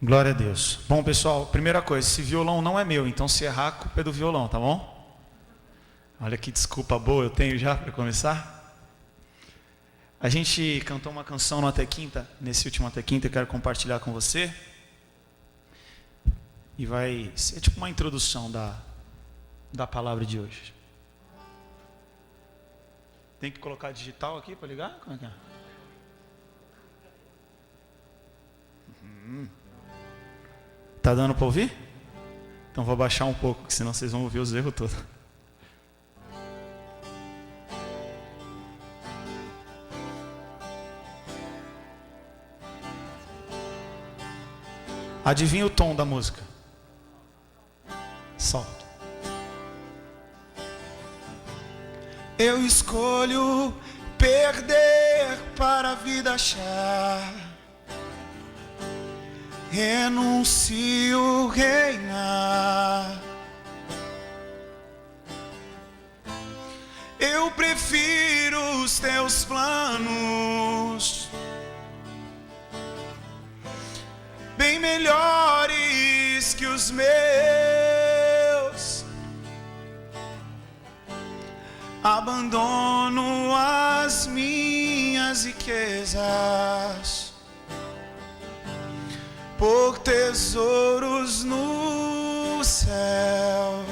Glória a Deus. Bom, pessoal, primeira coisa, esse violão não é meu, então se errar, a culpa é do violão, tá bom? Olha que desculpa boa eu tenho já para começar. A gente cantou uma canção no Até Quinta, nesse último Até Quinta, eu quero compartilhar com você. E vai ser tipo uma introdução da palavra de hoje. Tem que colocar digital aqui para ligar? Como é que é? Tá dando para ouvir? Então vou abaixar um pouco, senão vocês vão ouvir os erros todos. Adivinha o tom da música? Sol. Eu escolho perder para a vida achar. Renuncio reinar. Eu prefiro os teus planos, bem melhores que os meus. Abandono as minhas riquezas por tesouros no céu,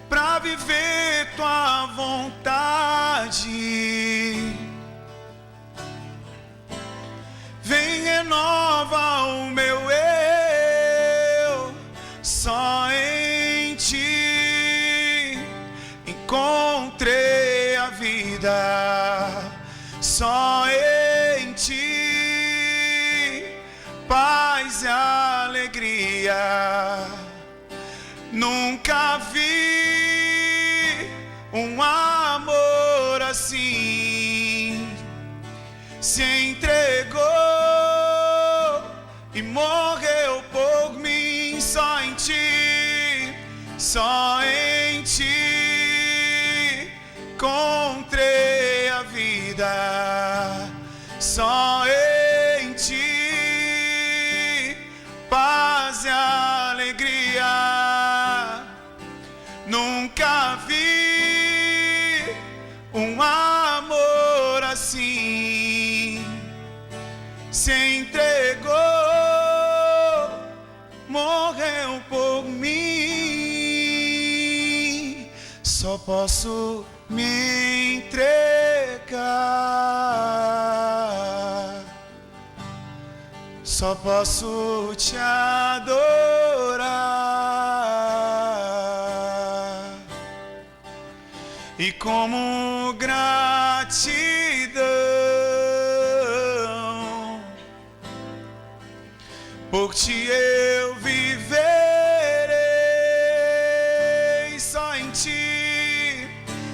pra viver tua vontade. Vem, renova o meu eu, só em ti encontrei a vida, só em ti paz e alegria. Nunca vi um amor assim, se entregou e morreu por mim. Só em ti, só em ti encontrei a vida, só em ti paz e alegria. Nunca vi um amor assim, se entregou, morreu por mim. Só posso me entregar, só posso te adorar. E como gratidão, por ti eu viverei. Só em ti,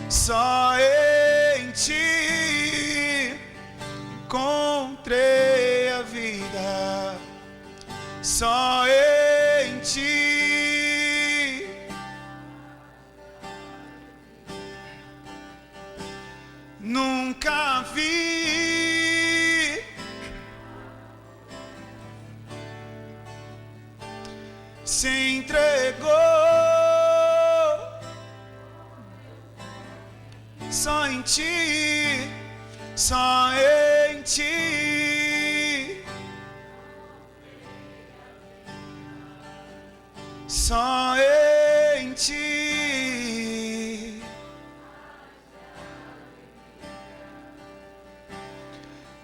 só em ti encontrei a vida, só em ti. Nunca vi se entregou, só em ti, só em ti, só em ti.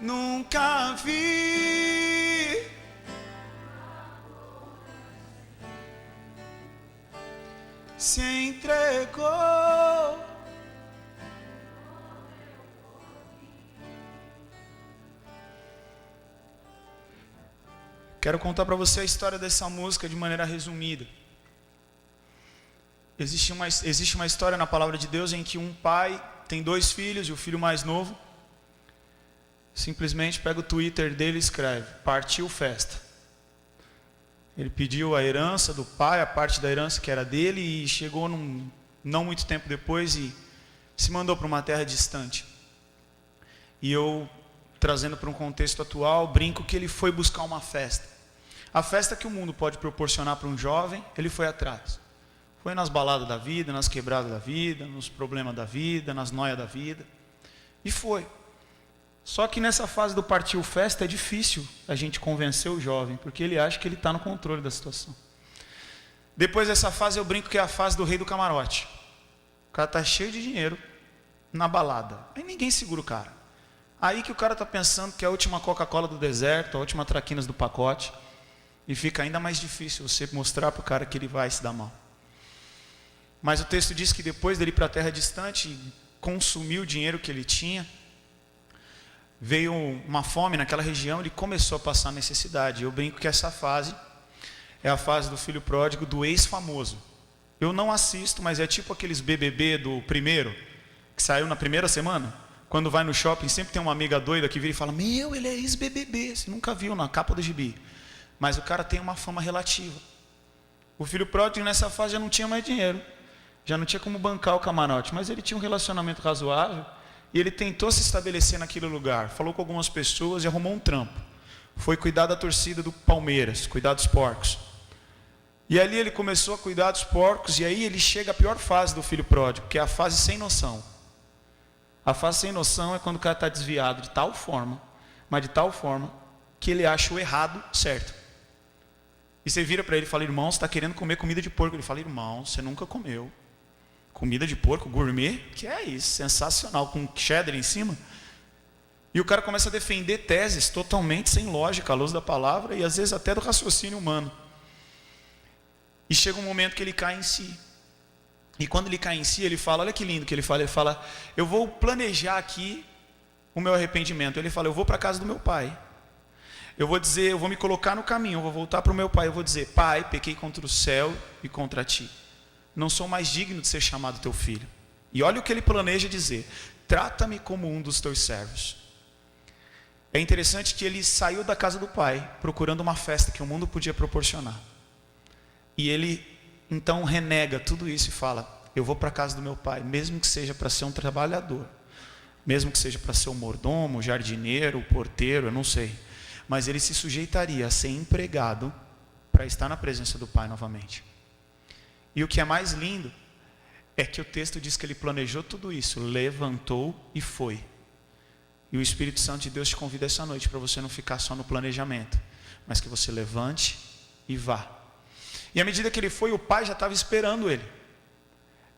Nunca vi se entregou. Quero contar para você a história dessa música de maneira resumida. Existe uma história na palavra de Deus em que um pai tem 2 filhos e o filho mais novo simplesmente pega o Twitter dele e escreve: partiu festa. Ele pediu a herança do pai, a parte da herança que era dele, e chegou não muito tempo depois e se mandou para uma terra distante. E eu trazendo para um contexto atual, brinco que ele foi buscar uma festa. A festa que o mundo pode proporcionar para um jovem, ele foi atrás. Foi nas baladas da vida, nas quebradas da vida, nos problemas da vida, nas noias da vida. E foi. Só que nessa fase do partiu festa é difícil a gente convencer o jovem, porque ele acha que ele está no controle da situação. Depois dessa fase eu brinco que é a fase do rei do camarote. O cara está cheio de dinheiro na balada. Aí ninguém segura o cara. Aí que o cara está pensando que é a última Coca-Cola do deserto, a última traquinas do pacote. E fica ainda mais difícil você mostrar para o cara que ele vai se dar mal. Mas o texto diz que depois dele ir para a terra distante, consumir o dinheiro que ele tinha, veio uma fome naquela região, ele começou a passar necessidade. Eu brinco que essa fase é a fase do filho pródigo, do ex-famoso. Eu não assisto, mas é tipo aqueles BBB do primeiro, que saiu na primeira semana. Quando vai no shopping, sempre tem uma amiga doida que vira e fala: meu, ele é ex-BBB, você nunca viu na capa do gibi. Mas o cara tem uma fama relativa. O filho pródigo nessa fase já não tinha mais dinheiro, já não tinha como bancar o camarote, mas ele tinha um relacionamento razoável. E ele tentou se estabelecer naquele lugar, falou com algumas pessoas e arrumou um trampo. Foi cuidar da torcida do Palmeiras, cuidar dos porcos. E ali ele começou a cuidar dos porcos, e aí ele chega à pior fase do filho pródigo, que é a fase sem noção. A fase sem noção é quando o cara está desviado de tal forma, mas de tal forma, que ele acha o errado certo. E você vira para ele e fala: irmão, você está querendo comer comida de porco. Ele fala: irmão, você nunca comeu comida de porco gourmet? Que é isso, sensacional, com cheddar em cima. E o cara começa a defender teses totalmente sem lógica, à luz da palavra e às vezes até do raciocínio humano. E chega um momento que ele cai em si. E quando ele cai em si, ele fala, olha que lindo que ele fala, eu vou planejar aqui o meu arrependimento. Ele fala: eu vou para a casa do meu pai. Eu vou dizer, eu vou me colocar no caminho, eu vou voltar para o meu pai, eu vou dizer: pai, pequei contra o céu e contra ti. Não sou mais digno de ser chamado teu filho. E olha o que ele planeja dizer: trata-me como um dos teus servos. É interessante que ele saiu da casa do pai, procurando uma festa que o mundo podia proporcionar. E ele então renega tudo isso e fala: eu vou para a casa do meu pai, mesmo que seja para ser um trabalhador, mesmo que seja para ser um mordomo, jardineiro, porteiro, eu não sei. Mas ele se sujeitaria a ser empregado para estar na presença do pai novamente. E o que é mais lindo é que o texto diz que ele planejou tudo isso, levantou e foi. E o Espírito Santo de Deus te convida essa noite para você não ficar só no planejamento, mas que você levante e vá. E à medida que ele foi, o pai já estava esperando ele.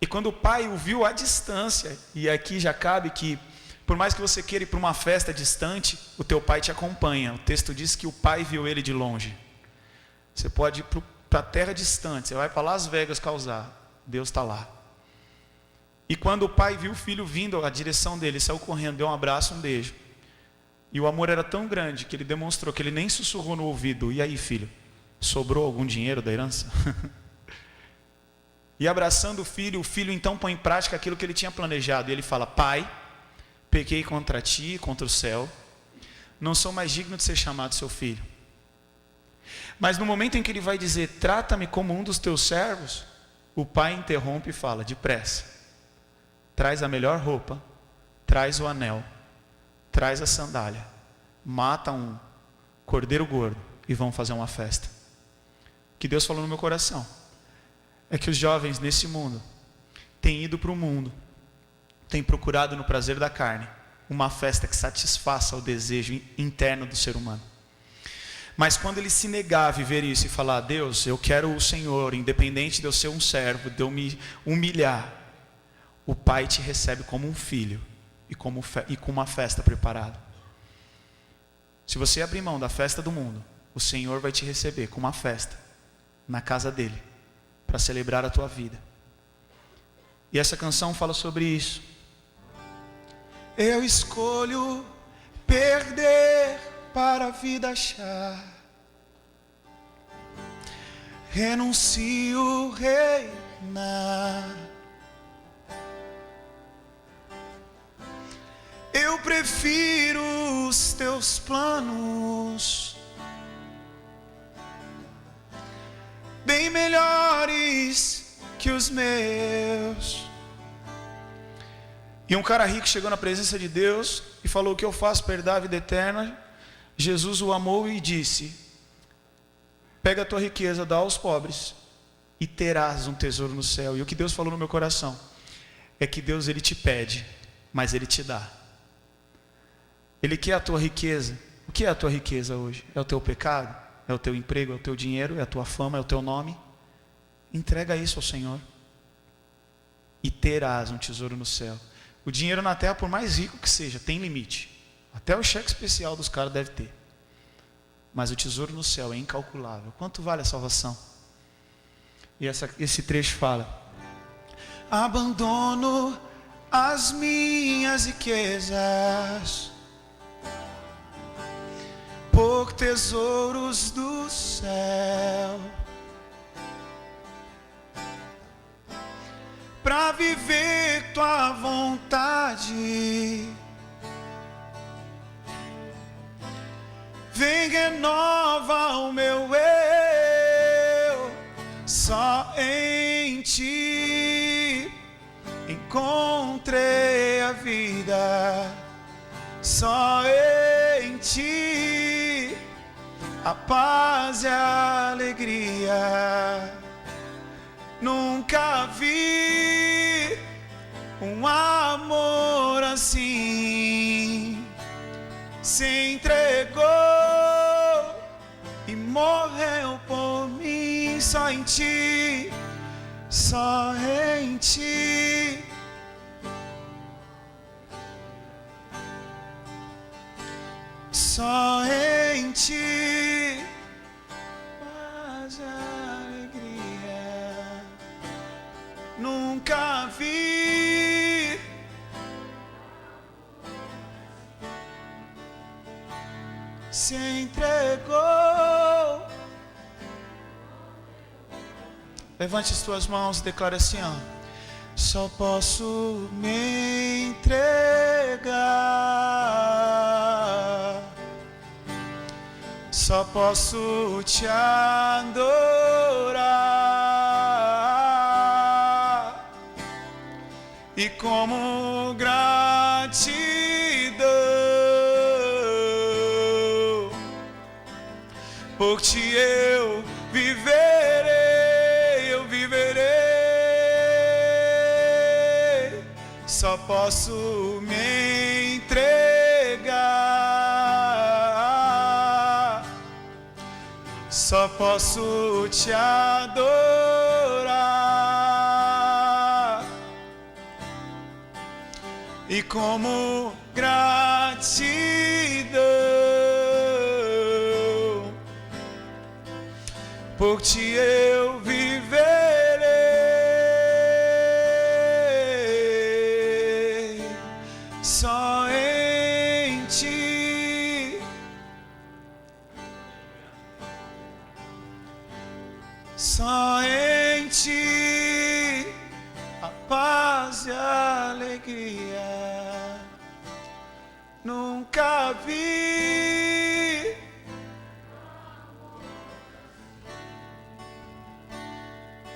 E quando o pai o viu à distância, e aqui já cabe que, por mais que você queira ir para uma festa distante, o teu pai te acompanha. O texto diz que o pai viu ele de longe. Você pode ir para a terra distante, você vai para Las Vegas causar, Deus está lá. E quando o pai viu o filho vindo à direção dele, saiu correndo, deu um abraço, um beijo. E o amor era tão grande que ele demonstrou, que ele nem sussurrou no ouvido: e aí, filho, sobrou algum dinheiro da herança? E abraçando o filho então põe em prática aquilo que ele tinha planejado. E ele fala: pai, pequei contra ti, contra o céu, não sou mais digno de ser chamado seu filho. Mas no momento em que ele vai dizer: trata-me como um dos teus servos, o pai interrompe e fala: depressa, traz a melhor roupa, traz o anel, traz a sandália, mata um cordeiro gordo e vão fazer uma festa. O que Deus falou no meu coração é que os jovens nesse mundo têm ido para o mundo, têm procurado no prazer da carne uma festa que satisfaça o desejo interno do ser humano. Mas quando ele se negar a viver isso e falar: Deus, eu quero o Senhor, independente de eu ser um servo, de eu me humilhar, o pai te recebe como um filho e com uma festa preparada. Se você abrir mão da festa do mundo, o Senhor vai te receber com uma festa na casa dele, para celebrar a tua vida. E essa canção fala sobre isso. Eu escolho perder para a vida achar, renuncio reinar. Eu prefiro os teus planos, bem melhores que os meus. E um cara rico chegou na presença de Deus e falou: o que eu faço para herdar a vida eterna? Jesus o amou e disse: pega a tua riqueza, dá aos pobres, e terás um tesouro no céu. E o que Deus falou no meu coração é que Deus, Ele te pede, mas Ele te dá. Ele quer a tua riqueza. O que é a tua riqueza hoje? É o teu pecado? É o teu emprego? É o teu dinheiro? É a tua fama? É o teu nome? Entrega isso ao Senhor e terás um tesouro no céu. O dinheiro na terra, por mais rico que seja, tem limite. Até o cheque especial dos caras deve ter. Mas o tesouro no céu é incalculável. Quanto vale a salvação? E esse trecho fala: abandono as minhas riquezas por tesouros do céu, para viver tua vontade. Vem, renova o meu eu, só em ti encontrei a vida, só em ti a paz e a alegria. Nunca vi um amor assim, se entregou e morreu por mim. Só em ti, só em ti, só em ti, paz e alegria. Nunca vi se entregou. Levante as tuas mãos e declare assim: ó, só posso me entregar, só posso te adorar, e como gratidão por ti eu viverei, eu viverei. Só posso me entregar, só posso te adorar, e como gratidão por ti eu viverei. Só em ti, só em ti a paz e a alegria. Nunca vi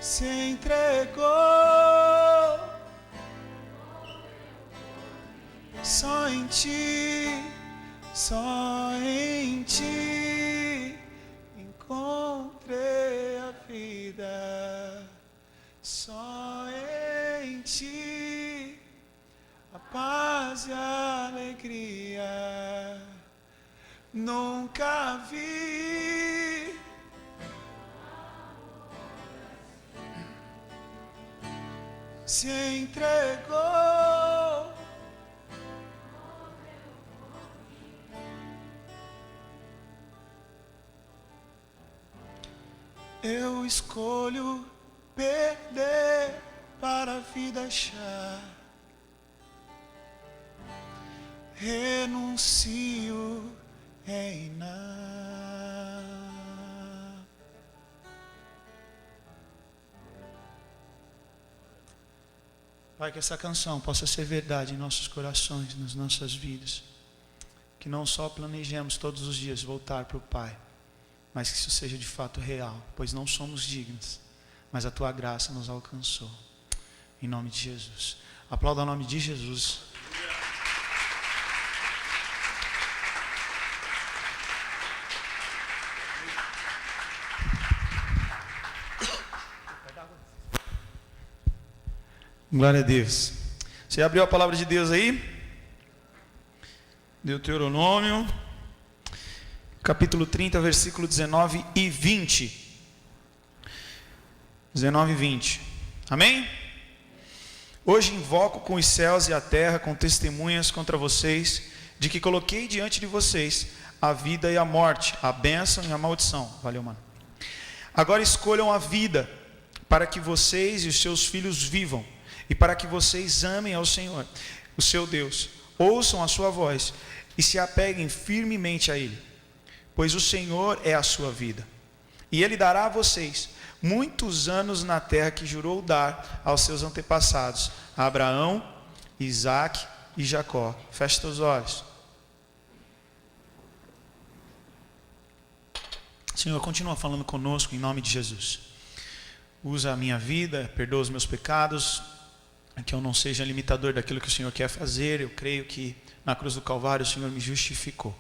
se entregou. Só em ti, só em ti encontrei a vida. Só em ti a paz e a alegria. Nunca vi se entregou. Eu escolho perder para a vida achar. Renuncio em nada. Pai, que essa canção possa ser verdade em nossos corações, nas nossas vidas. Que não só planejemos todos os dias voltar para o Pai, mas que isso seja de fato real, pois não somos dignos, mas a Tua graça nos alcançou. Em nome de Jesus. Aplauda o nome de Jesus. Glória a Deus. Você abriu a palavra de Deus aí? Deuteronômio, capítulo 30, versículo 19 e 20. 19 e 20. Amém? Hoje invoco com os céus e a terra, com testemunhas contra vocês, de que coloquei diante de vocês a vida e a morte, a bênção e a maldição. Valeu, mano. Agora escolham a vida, para que vocês e os seus filhos vivam, e para que vocês amem ao Senhor, o seu Deus. Ouçam a sua voz e se apeguem firmemente a Ele, pois o Senhor é a sua vida. E Ele dará a vocês muitos anos na terra que jurou dar aos seus antepassados, a Abraão, Isaque e Jacó. Feche teus olhos. Senhor, continua falando conosco em nome de Jesus. Usa a minha vida, perdoa os meus pecados, que eu não seja limitador daquilo que o Senhor quer fazer. Eu creio que na cruz do Calvário o Senhor me justificou.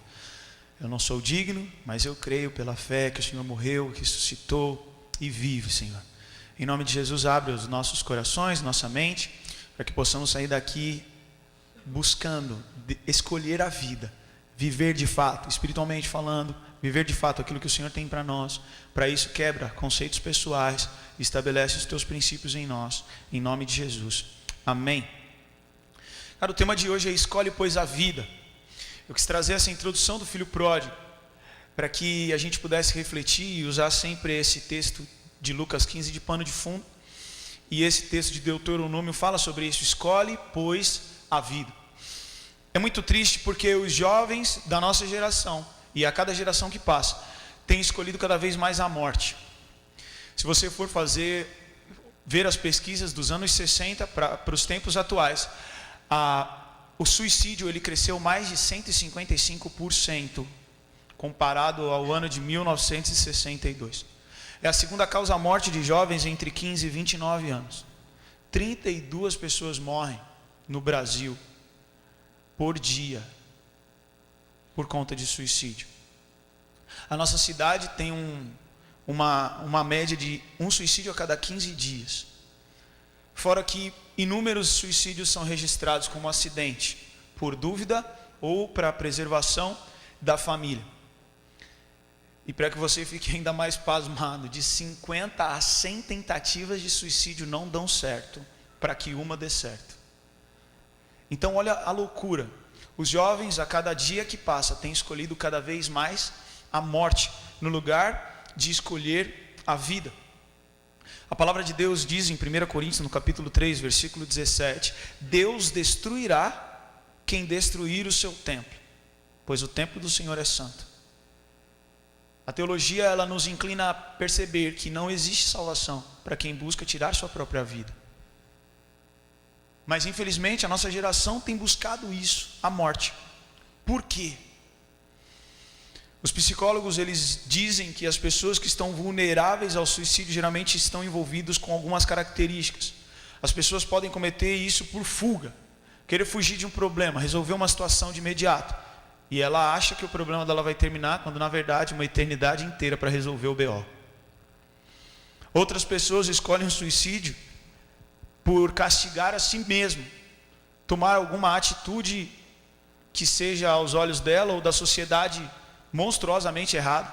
Eu não sou digno, mas eu creio pela fé que o Senhor morreu, que ressuscitou e vive, Senhor. Em nome de Jesus, abre os nossos corações, nossa mente, para que possamos sair daqui buscando escolher a vida, viver de fato, espiritualmente falando, viver de fato aquilo que o Senhor tem para nós. Para isso, quebra conceitos pessoais, estabelece os teus princípios em nós, em nome de Jesus. Amém. Cara, o tema de hoje é escolhe, pois, a vida. Eu quis trazer essa introdução do filho pródigo, para que a gente pudesse refletir e usar sempre esse texto de Lucas 15 de pano de fundo. E esse texto de Deuteronômio fala sobre isso. Escolhe, pois, a vida. É muito triste porque os jovens da nossa geração, e a cada geração que passa, têm escolhido cada vez mais a morte. Se você for ver as pesquisas dos anos 60 para os tempos atuais, o suicídio ele cresceu mais de 155%, comparado ao ano de 1962. É a segunda causa morte de jovens entre 15 e 29 anos. 32 pessoas morrem no Brasil por dia por conta de suicídio. A nossa cidade tem uma média de um suicídio a cada 15 dias. Fora que inúmeros suicídios são registrados como acidente, por dúvida ou para preservação da família. E para que você fique ainda mais pasmado, de 50 a 100 tentativas de suicídio não dão certo, para que uma dê certo. Então olha a loucura. Os jovens, a cada dia que passa, têm escolhido cada vez mais a morte, no lugar de escolher a vida. A palavra de Deus diz em 1 Coríntios, no capítulo 3, versículo 17, Deus destruirá quem destruir o seu templo, pois o templo do Senhor é santo. A teologia, ela nos inclina a perceber que não existe salvação para quem busca tirar sua própria vida. Mas infelizmente a nossa geração tem buscado isso, a morte. Por quê? Os psicólogos, eles dizem que as pessoas que estão vulneráveis ao suicídio geralmente estão envolvidos com algumas características. As pessoas podem cometer isso por fuga, querer fugir de um problema, resolver uma situação de imediato. E ela acha que o problema dela vai terminar, quando na verdade uma eternidade inteira para resolver o BO. Outras pessoas escolhem o suicídio por castigar a si mesmo, tomar alguma atitude que seja aos olhos dela ou da sociedade monstruosamente errada,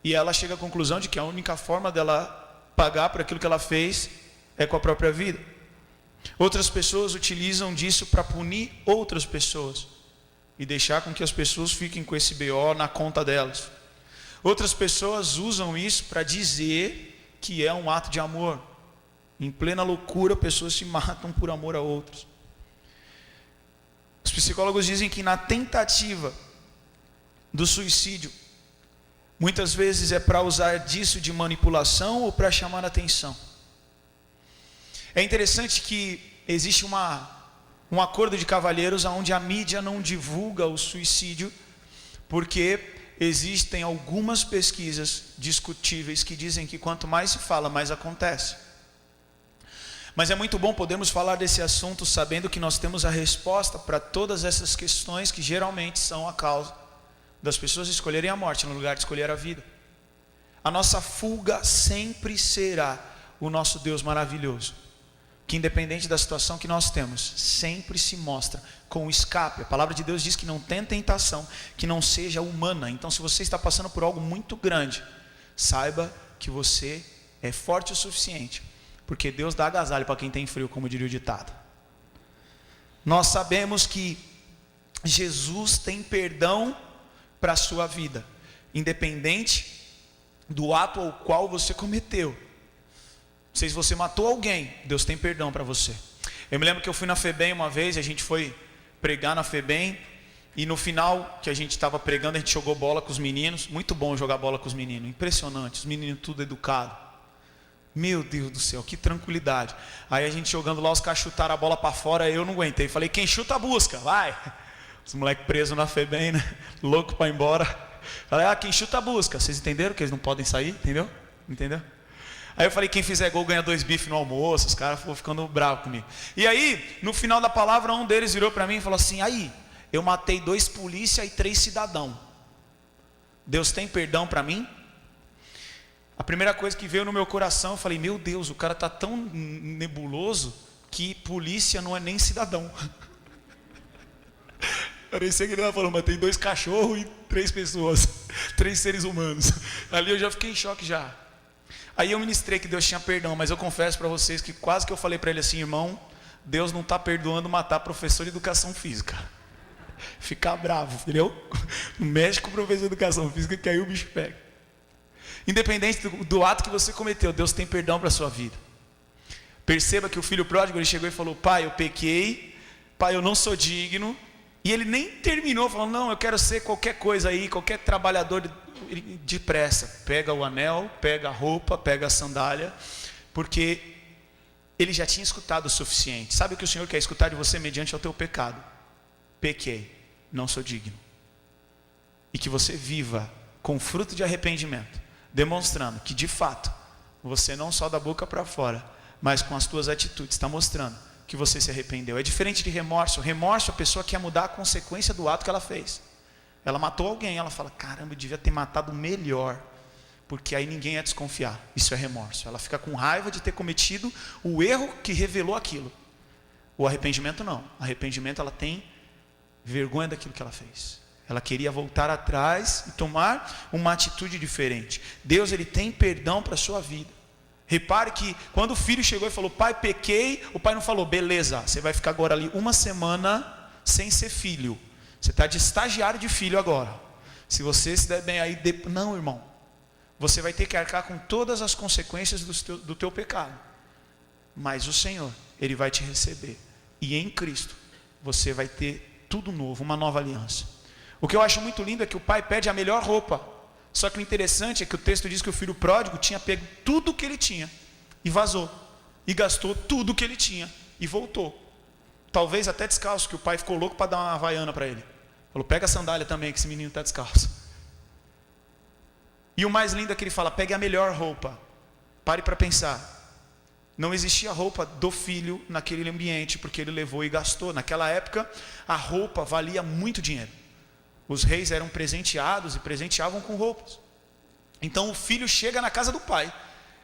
e ela chega à conclusão de que a única forma dela pagar por aquilo que ela fez é com a própria vida. Outras pessoas utilizam disso para punir outras pessoas e deixar com que as pessoas fiquem com esse BO na conta delas. Outras pessoas usam isso para dizer que é um ato de amor. Em plena loucura, pessoas se matam por amor a outros. Os psicólogos dizem que na tentativa do suicídio, muitas vezes é para usar disso de manipulação ou para chamar a atenção. É interessante que existe um acordo de cavalheiros onde a mídia não divulga o suicídio, porque existem algumas pesquisas discutíveis que dizem que quanto mais se fala, mais acontece. Mas é muito bom podermos falar desse assunto sabendo que nós temos a resposta para todas essas questões que geralmente são a causa das pessoas escolherem a morte no lugar de escolher a vida. A nossa fuga sempre será o nosso Deus maravilhoso, que independente da situação que nós temos, sempre se mostra com o escape. A palavra de Deus diz que não tem tentação que não seja humana. Então, se você está passando por algo muito grande, saiba que você é forte o suficiente, porque Deus dá agasalho para quem tem frio, como diria o ditado. Nós sabemos que Jesus tem perdão para a sua vida, independente do ato ao qual você cometeu. Não sei se você matou alguém, Deus tem perdão para você. Eu me lembro que eu fui na FEBEM uma vez, a gente foi pregar na FEBEM, e no final que a gente estava pregando, a gente jogou bola com os meninos. Muito bom jogar bola com os meninos, impressionante, os meninos tudo educado. Meu Deus do céu, que tranquilidade. Aí a gente jogando lá, os caras chutaram a bola para fora, eu não aguentei, falei, quem chuta busca, vai. Os moleques presos na FEBEM, né? Louco para ir embora. Falei, quem chuta busca. Vocês entenderam que eles não podem sair? Entendeu? Aí eu falei, quem fizer gol ganha 2 bifes no almoço. Os caras foram ficando bravos comigo. E aí, no final da palavra, um deles virou para mim e falou assim, aí, eu matei 2 polícia e 3 cidadãos. Deus tem perdão para mim? A primeira coisa que veio no meu coração, eu falei, meu Deus, o cara está tão nebuloso que polícia não é nem cidadão. Parecia que ele estava falando, mas tem 2 cachorros e 3 pessoas, 3 seres humanos. Ali eu já fiquei em choque já. Aí eu ministrei que Deus tinha perdão, mas eu confesso para vocês que quase que eu falei para ele assim, irmão, Deus não está perdoando matar professor de educação física. Ficar bravo, entendeu? Mexe com o professor de educação física que aí o bicho pega. Independente do ato que você cometeu, Deus tem perdão para a sua vida. Perceba que o filho pródigo, ele chegou e falou, pai, eu pequei, pai, eu não sou digno. E ele nem terminou falando, não, eu quero ser qualquer coisa aí, qualquer trabalhador depressa. Pega o anel, pega a roupa, pega a sandália, porque ele já tinha escutado o suficiente. Sabe o que o Senhor quer escutar de você mediante ao teu pecado? Pequei, não sou digno. E que você viva com fruto de arrependimento, demonstrando que de fato, você não só da boca para fora, mas com as tuas atitudes, está mostrando que você se arrependeu. É diferente de remorso. Remorso, a pessoa quer mudar a consequência do ato que ela fez. Ela matou alguém, ela fala, caramba, eu devia ter matado melhor, porque aí ninguém ia desconfiar. Isso é remorso. Ela fica com raiva de ter cometido o erro que revelou aquilo. O arrependimento não. O arrependimento, ela tem vergonha daquilo que ela fez. Ela queria voltar atrás e tomar uma atitude diferente. Deus, ele tem perdão para a sua vida. Repare que quando o filho chegou e falou, pai, pequei, o pai não falou, beleza, você vai ficar agora ali 1 semana sem ser filho. Você está de estagiário de filho agora. Se você se der bem aí, não, irmão. Você vai ter que arcar com todas as consequências do teu pecado. Mas o Senhor, ele vai te receber. E em Cristo, você vai ter tudo novo, uma nova aliança. O que eu acho muito lindo é que o pai pede a melhor roupa. Só que o interessante é que o texto diz que o filho pródigo tinha pego tudo o que ele tinha e vazou, e gastou tudo o que ele tinha e voltou, talvez até descalço, que o pai ficou louco para dar uma havaiana para ele. Falou, pega a sandália também, que esse menino está descalço. E o mais lindo é que ele fala, pegue a melhor roupa. Pare para pensar, não existia roupa do filho naquele ambiente, porque ele levou e gastou. Naquela época a roupa valia muito dinheiro. Os reis eram presenteados e presenteavam com roupas. Então o filho chega na casa do pai,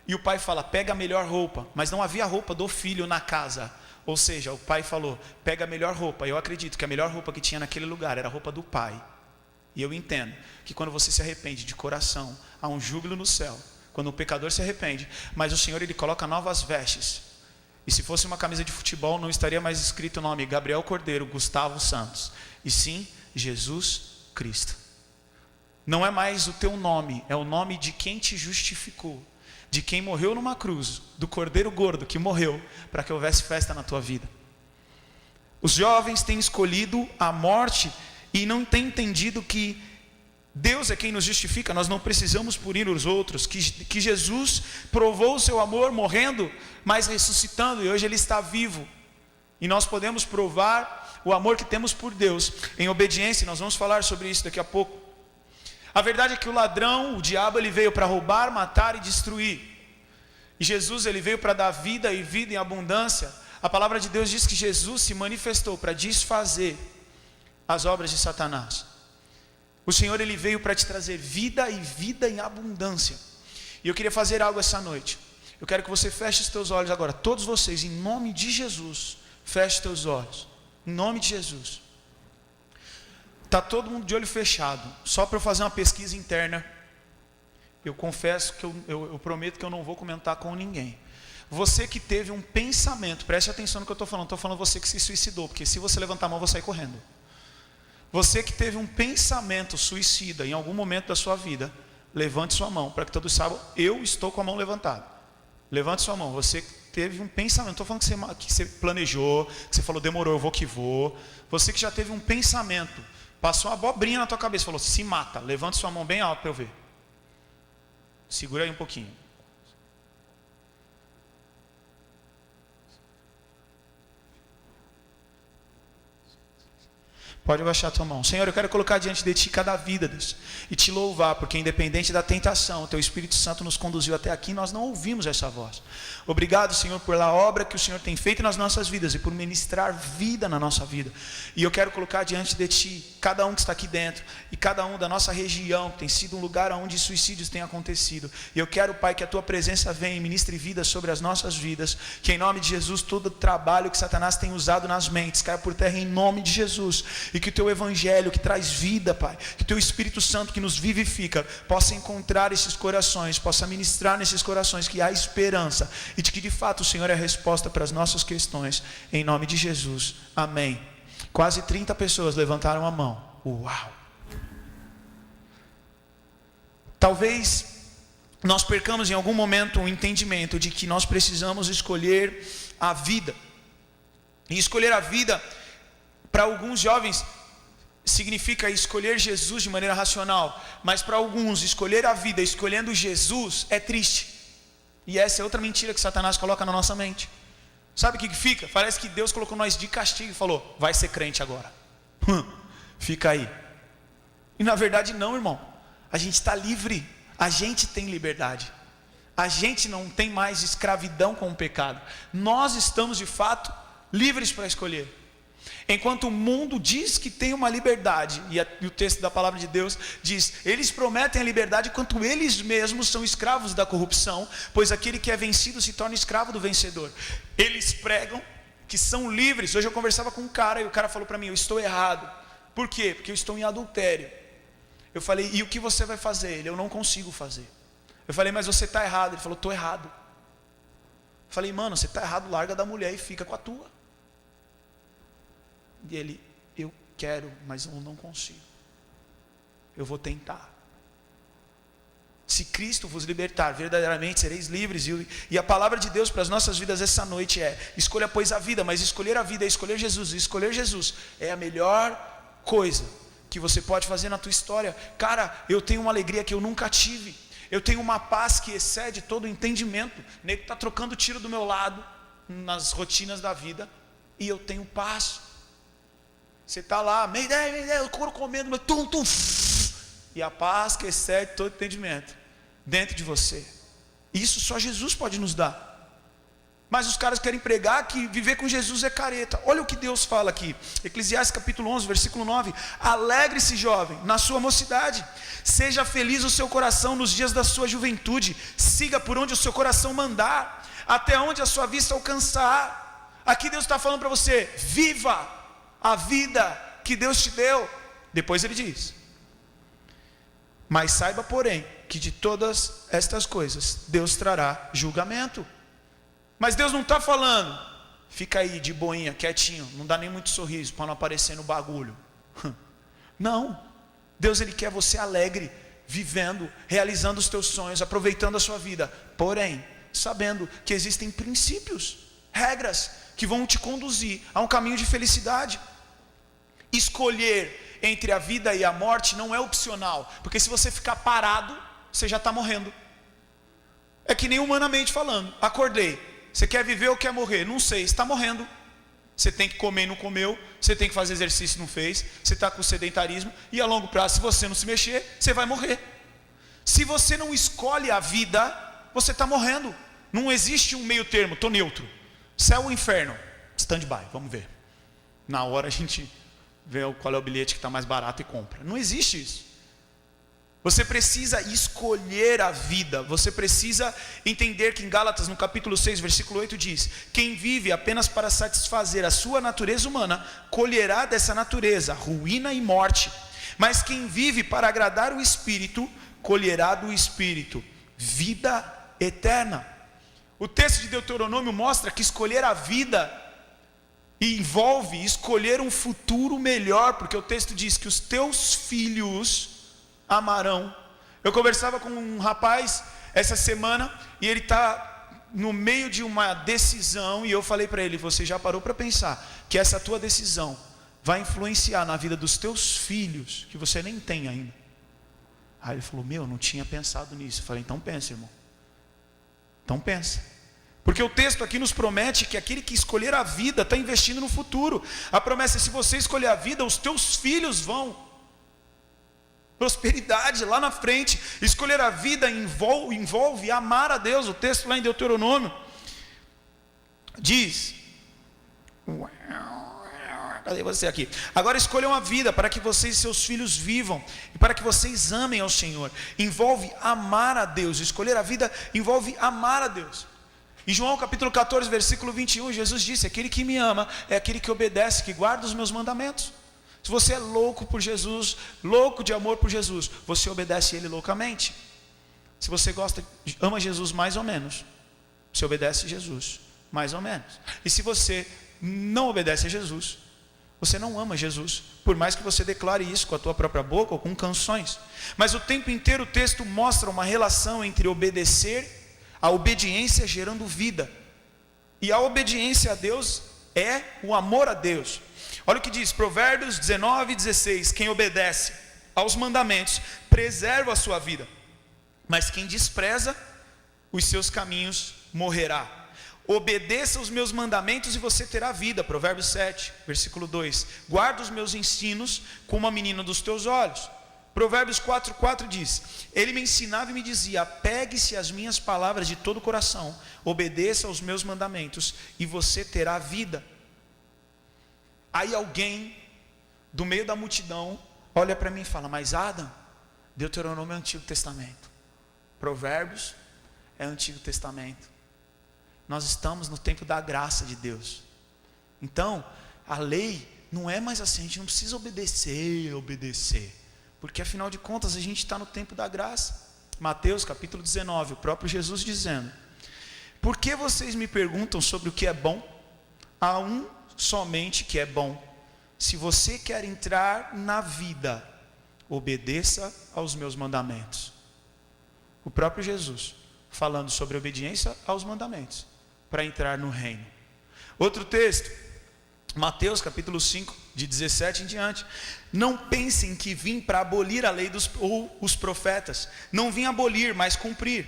e o pai fala, pega a melhor roupa. Mas não havia roupa do filho na casa. Ou seja, o pai falou, pega a melhor roupa. Eu acredito que a melhor roupa que tinha naquele lugar era a roupa do pai. E eu entendo que quando você se arrepende de coração, há um júbilo no céu. Quando o pecador se arrepende, mas o Senhor, ele coloca novas vestes. E se fosse uma camisa de futebol, não estaria mais escrito o nome Gabriel Cordeiro, Gustavo Santos. E sim, Jesus Cristo. Não é mais o teu nome, é o nome de quem te justificou, de quem morreu numa cruz, do Cordeiro gordo que morreu para que houvesse festa na tua vida. Os jovens têm escolhido a morte e não têm entendido que Deus é quem nos justifica, nós não precisamos punir os outros, que Jesus provou o seu amor morrendo, mas ressuscitando, e hoje ele está vivo, e nós podemos provar o amor que temos por Deus em obediência. Nós vamos falar sobre isso daqui a pouco. A verdade é que o ladrão, o diabo, ele veio para roubar, matar e destruir, e Jesus, ele veio para dar vida e vida em abundância. A palavra de Deus diz que Jesus se manifestou para desfazer as obras de Satanás. O Senhor, ele veio para te trazer vida e vida em abundância. E eu queria fazer algo essa noite. Eu quero que você feche os teus olhos agora. Todos vocês, em nome de Jesus, feche os teus olhos. Em nome de Jesus. Está todo mundo de olho fechado. Só para eu fazer uma pesquisa interna. Eu confesso que eu prometo que eu não vou comentar com ninguém. Você que teve um pensamento, preste atenção no que eu estou falando. Estou falando você que se suicidou, porque se você levantar a mão, eu vou sair correndo. Você que teve um pensamento suicida em algum momento da sua vida, levante sua mão, para que todos saibam, eu estou com a mão levantada. Levante sua mão. Você que teve um pensamento, estou falando que você planejou, que você falou, demorou, eu vou que vou. Você que já teve um pensamento, passou uma abobrinha na tua cabeça, falou, se mata. Levante sua mão bem alto para eu ver. Segura aí um pouquinho. Pode abaixar a tua mão. Senhor, eu quero colocar diante de Ti cada vida, Deus, e Te louvar, porque independente da tentação, o Teu Espírito Santo nos conduziu até aqui, nós não ouvimos essa voz. Obrigado, Senhor, pela obra que o Senhor tem feito nas nossas vidas e por ministrar vida na nossa vida. E eu quero colocar diante de Ti cada um que está aqui dentro e cada um da nossa região, que tem sido um lugar onde suicídios têm acontecido. E eu quero, Pai, que a Tua presença venha e ministre vida sobre as nossas vidas, que em nome de Jesus todo o trabalho que Satanás tem usado nas mentes caia por terra em nome de Jesus. E que o Teu Evangelho que traz vida, Pai, que o Teu Espírito Santo que nos vivifica, possa encontrar esses corações, possa ministrar nesses corações que há esperança, e de que de fato o Senhor é a resposta para as nossas questões, em nome de Jesus, amém. Quase 30 pessoas levantaram a mão. Uau! Talvez nós percamos em algum momento o entendimento de que nós precisamos escolher a vida, e escolher a vida para alguns jovens significa escolher Jesus de maneira racional, mas para alguns escolher a vida escolhendo Jesus é triste. E essa é outra mentira que Satanás coloca na nossa mente. Sabe o que fica? Parece que Deus colocou nós de castigo e falou, vai ser crente agora. Fica aí. E na verdade não, irmão. A gente está livre, a gente tem liberdade. A gente não tem mais escravidão com o pecado. Nós estamos de fato livres para escolher. Enquanto o mundo diz que tem uma liberdade, e o texto da palavra de Deus diz, eles prometem a liberdade enquanto eles mesmos são escravos da corrupção, pois aquele que é vencido se torna escravo do vencedor. Eles pregam que são livres. Hoje eu conversava com um cara e o cara falou para mim, eu estou errado. Por quê? Porque eu estou em adultério. Eu falei, e o que você vai fazer? Ele, eu não consigo fazer. Eu falei, mas você está errado. Ele falou, estou errado. Eu falei, mano, você está errado, larga da mulher e fica com a tua. E ele, eu quero, mas eu não consigo. Eu vou tentar. Se Cristo vos libertar, verdadeiramente sereis livres. E a palavra de Deus para as nossas vidas essa noite é, escolha pois a vida, mas escolher a vida é escolher Jesus. E escolher Jesus é a melhor coisa que você pode fazer na tua história. Cara, eu tenho uma alegria que eu nunca tive. Eu tenho uma paz que excede todo o entendimento. O nego está trocando tiro do meu lado, nas rotinas da vida, e eu tenho paz. Você está lá, meio o couro comendo, mas e a paz que excede todo entendimento dentro de você. Isso só Jesus pode nos dar. Mas os caras querem pregar que viver com Jesus é careta. Olha o que Deus fala aqui, Eclesiastes capítulo 11, versículo 9. Alegre-se, jovem, na sua mocidade, seja feliz o seu coração nos dias da sua juventude, siga por onde o seu coração mandar, até onde a sua vista alcançar. Aqui Deus está falando para você, viva a vida que Deus te deu. Depois ele diz, mas saiba porém, que de todas estas coisas, Deus trará julgamento. Mas Deus não está falando, fica aí de boinha, quietinho, não dá nem muito sorriso, para não aparecer no bagulho. Não, Deus ele quer você alegre, vivendo, realizando os teus sonhos, aproveitando a sua vida. Porém, sabendo que existem princípios, regras, que vão te conduzir a um caminho de felicidade. Escolher entre a vida e a morte não é opcional, porque se você ficar parado, você já está morrendo. É que nem humanamente falando, acordei, você quer viver ou quer morrer? Não sei, está morrendo. Você tem que comer e não comeu, você tem que fazer exercício e não fez, você está com sedentarismo, e a longo prazo, se você não se mexer, você vai morrer. Se você não escolhe a vida, você está morrendo. Não existe um meio termo, estou neutro. Céu ou inferno? Stand-by, vamos ver. Na hora a gente vê qual é o bilhete que está mais barato e compra. Não existe isso. Você precisa escolher a vida. Você precisa entender que em Gálatas, no capítulo 6, versículo 8 diz: quem vive apenas para satisfazer a sua natureza humana, colherá dessa natureza ruína e morte. Mas quem vive para agradar o Espírito, colherá do Espírito vida eterna. O texto de Deuteronômio mostra que escolher a vida envolve escolher um futuro melhor, porque o texto diz que os teus filhos amarão. Eu conversava com um rapaz essa semana e ele está no meio de uma decisão, e eu falei para ele: você já parou para pensar que essa tua decisão vai influenciar na vida dos teus filhos, que você nem tem ainda? Aí ele falou: eu não tinha pensado nisso. Eu falei: então pensa, irmão, então pensa, porque o texto aqui nos promete que aquele que escolher a vida está investindo no futuro. A promessa é: se você escolher a vida, os teus filhos vão prosperidade lá na frente. Escolher a vida envolve amar a Deus. O texto lá em Deuteronômio diz: cadê você aqui? Agora escolham a vida para que vocês e seus filhos vivam, e para que vocês amem ao Senhor. Envolve amar a Deus. Escolher a vida envolve amar a Deus. Em João capítulo 14, versículo 21, Jesus disse: aquele que me ama é aquele que obedece, que guarda os meus mandamentos. Se você é louco por Jesus, louco de amor por Jesus, você obedece Ele loucamente. Se você ama Jesus mais ou menos, você obedece Jesus mais ou menos. E se você não obedece a Jesus, você não ama Jesus, por mais que você declare isso com a tua própria boca ou com canções. Mas o tempo inteiro o texto mostra uma relação entre obedecer, a obediência gerando vida. E a obediência a Deus é o amor a Deus. Olha o que diz Provérbios 19:16: quem obedece aos mandamentos preserva a sua vida, mas quem despreza os seus caminhos morrerá. Obedeça os meus mandamentos e você terá vida. Provérbios 7, versículo 2: guarda os meus ensinos como a menina dos teus olhos. Provérbios 4:4 diz: ele me ensinava e me dizia: apegue-se às minhas palavras de todo o coração, obedeça aos meus mandamentos e você terá vida. Aí alguém do meio da multidão olha para mim e fala: mas Adam, Deuteronômio é Antigo Testamento, Provérbios é Antigo Testamento, nós estamos no tempo da graça de Deus, então a lei não é mais assim, a gente não precisa obedecer, porque afinal de contas a gente está no tempo da graça. Mateus capítulo 19, o próprio Jesus dizendo: por que vocês me perguntam sobre o que é bom? Há um somente que é bom. Se você quer entrar na vida, obedeça aos meus mandamentos. O próprio Jesus falando sobre obediência aos mandamentos para entrar no reino. Outro texto, Mateus capítulo 5, de 17 em diante: não pensem que vim para abolir a lei ou os profetas. Não vim abolir, mas cumprir.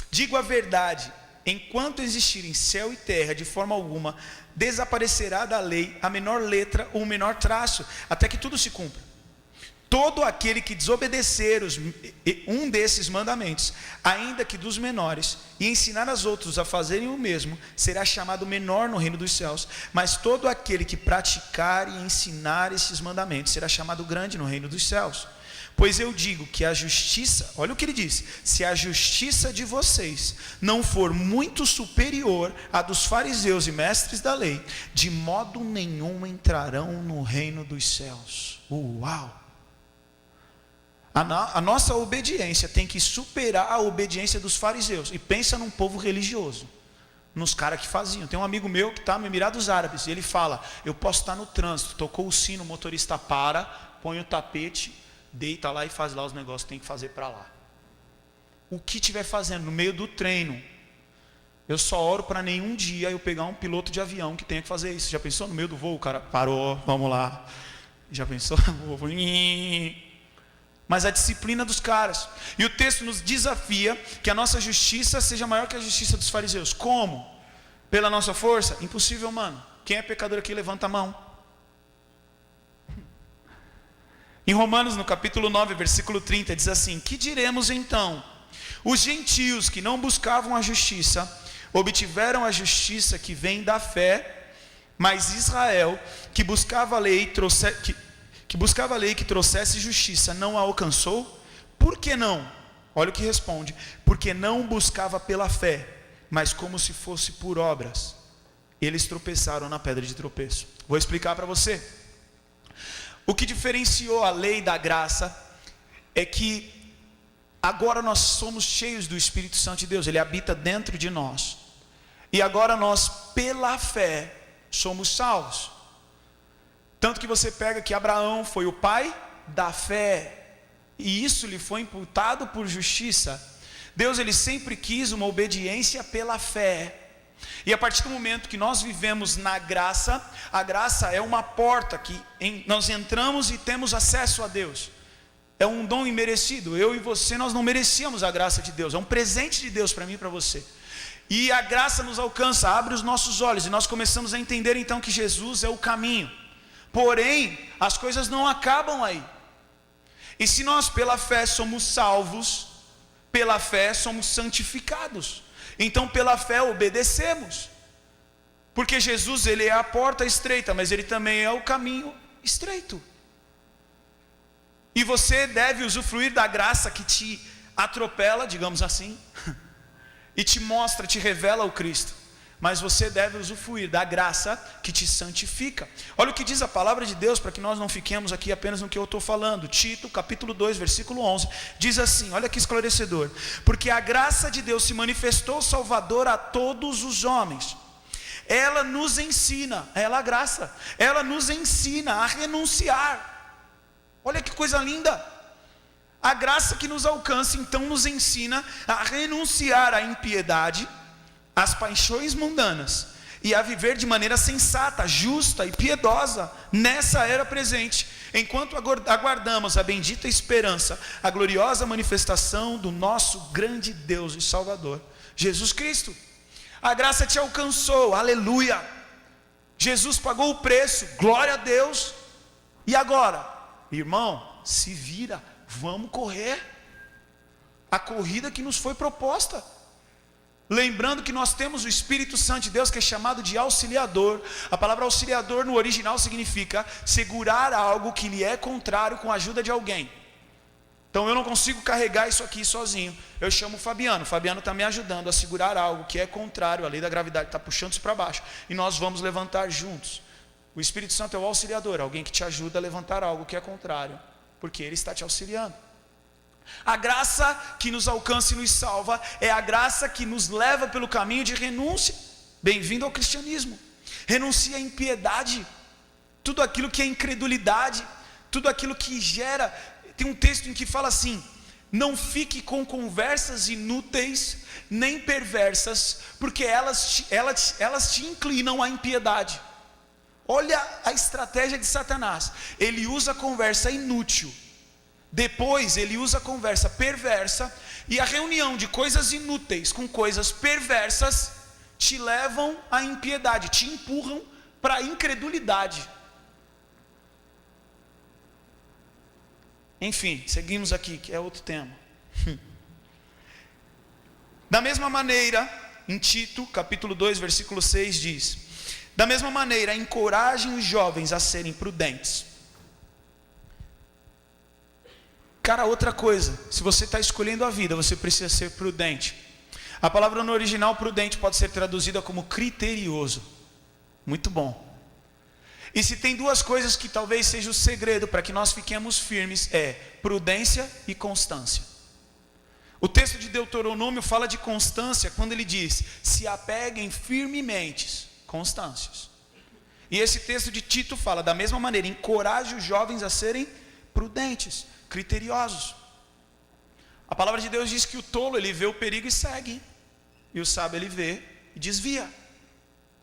Digo a verdade: enquanto existirem céu e terra, de forma alguma desaparecerá da lei a menor letra ou o menor traço, até que tudo se cumpra. Todo aquele que desobedecer um desses mandamentos, ainda que dos menores, e ensinar aos outros a fazerem o mesmo, será chamado menor no reino dos céus. Mas todo aquele que praticar e ensinar esses mandamentos será chamado grande no reino dos céus. Pois eu digo que a justiça, olha o que ele diz: se a justiça de vocês não for muito superior à dos fariseus e mestres da lei, de modo nenhum entrarão no reino dos céus. Uau! A nossa obediência tem que superar a obediência dos fariseus. E pensa num povo religioso, nos caras que faziam. Tem um amigo meu que está no Emirados Árabes, e ele fala: eu posso estar no trânsito, tocou o sino, o motorista para, põe o tapete, deita lá e faz lá os negócios que tem que fazer para lá. O que estiver fazendo no meio do treino, eu só oro para nenhum dia eu pegar um piloto de avião que tenha que fazer isso. Já pensou no meio do voo, o cara parou, vamos lá. Já pensou? Mas a disciplina dos caras. E o texto nos desafia que a nossa justiça seja maior que a justiça dos fariseus. Como? Pela nossa força? Impossível, mano. Quem é pecador aqui, levanta a mão. Em Romanos, no capítulo 9, versículo 30, diz assim: que diremos então? Os gentios que não buscavam a justiça, obtiveram a justiça que vem da fé, mas Israel, que buscava a lei que trouxesse justiça, não a alcançou. Por que não? Olha o que responde: porque não buscava pela fé, mas como se fosse por obras. Eles tropeçaram na pedra de tropeço. Vou explicar para você. O que diferenciou a lei da graça é que agora nós somos cheios do Espírito Santo de Deus. Ele habita dentro de nós. E agora nós, pela fé, somos salvos. Tanto que você pega que Abraão foi o pai da fé, e isso lhe foi imputado por justiça. Deus, ele sempre quis uma obediência pela fé. E a partir do momento que nós vivemos na graça, a graça é uma porta que nós entramos e temos acesso a Deus. É um dom imerecido. Eu e você, nós não merecíamos a graça de Deus. É um presente de Deus para mim e para você. E a graça nos alcança, abre os nossos olhos, e nós começamos a entender então que Jesus é o caminho. Porém, as coisas não acabam aí. E se nós pela fé somos salvos, pela fé somos santificados. Então pela fé obedecemos. Porque Jesus, ele é a porta estreita, mas ele também é o caminho estreito. E você deve usufruir da graça que te atropela, digamos assim, e te mostra, te revela o Cristo. Mas você deve usufruir da graça que te santifica. Olha o que diz a palavra de Deus, para que nós não fiquemos aqui apenas no que eu estou falando. Tito, capítulo 2, versículo 11, diz assim, olha que esclarecedor: porque a graça de Deus se manifestou salvadora a todos os homens. Ela nos ensina, ela a graça, ela nos ensina a renunciar. Olha que coisa linda. A graça que nos alcança, então, nos ensina a renunciar à impiedade, as paixões mundanas, e a viver de maneira sensata, justa e piedosa nessa era presente, enquanto aguardamos a bendita esperança, a gloriosa manifestação do nosso grande Deus e Salvador, Jesus Cristo. A graça te alcançou, aleluia. Jesus pagou o preço, glória a Deus. E agora, irmão, se vira, vamos correr a corrida que nos foi proposta. Lembrando que nós temos o Espírito Santo de Deus, que é chamado de auxiliador. A palavra auxiliador no original significa segurar algo que lhe é contrário com a ajuda de alguém. Então eu não consigo carregar isso aqui sozinho. Eu chamo o Fabiano está me ajudando a segurar algo que é contrário, a lei da gravidade está puxando isso para baixo, e nós vamos levantar juntos. O Espírito Santo é o auxiliador, alguém que te ajuda a levantar algo que é contrário, porque ele está te auxiliando. A graça que nos alcança e nos salva é a graça que nos leva pelo caminho de renúncia. Bem-vindo ao cristianismo. Renuncia à impiedade, tudo aquilo que é incredulidade, tudo aquilo que gera. Tem um texto em que fala assim: não fique com conversas inúteis nem perversas, porque elas te inclinam à impiedade. Olha a estratégia de Satanás. Ele usa a conversa inútil, depois ele usa a conversa perversa, e a reunião de coisas inúteis com coisas perversas te levam à impiedade, te empurram para a incredulidade. Enfim, seguimos aqui, que é outro tema. Da mesma maneira, em Tito, capítulo 2, versículo 6 diz: da mesma maneira, encorajem os jovens a serem prudentes. Cara, outra coisa, se você está escolhendo a vida, você precisa ser prudente. A palavra no original prudente pode ser traduzida como criterioso. Muito bom. E se tem duas coisas que talvez seja o segredo para que nós fiquemos firmes, é prudência e constância. O texto de Deuteronômio fala de constância quando ele diz: se apeguem firmemente, constâncias. E esse texto de Tito fala da mesma maneira: encoraje os jovens a serem prudentes, criteriosos. A palavra de Deus diz que o tolo, ele vê o perigo e segue, e o sábio, ele vê e desvia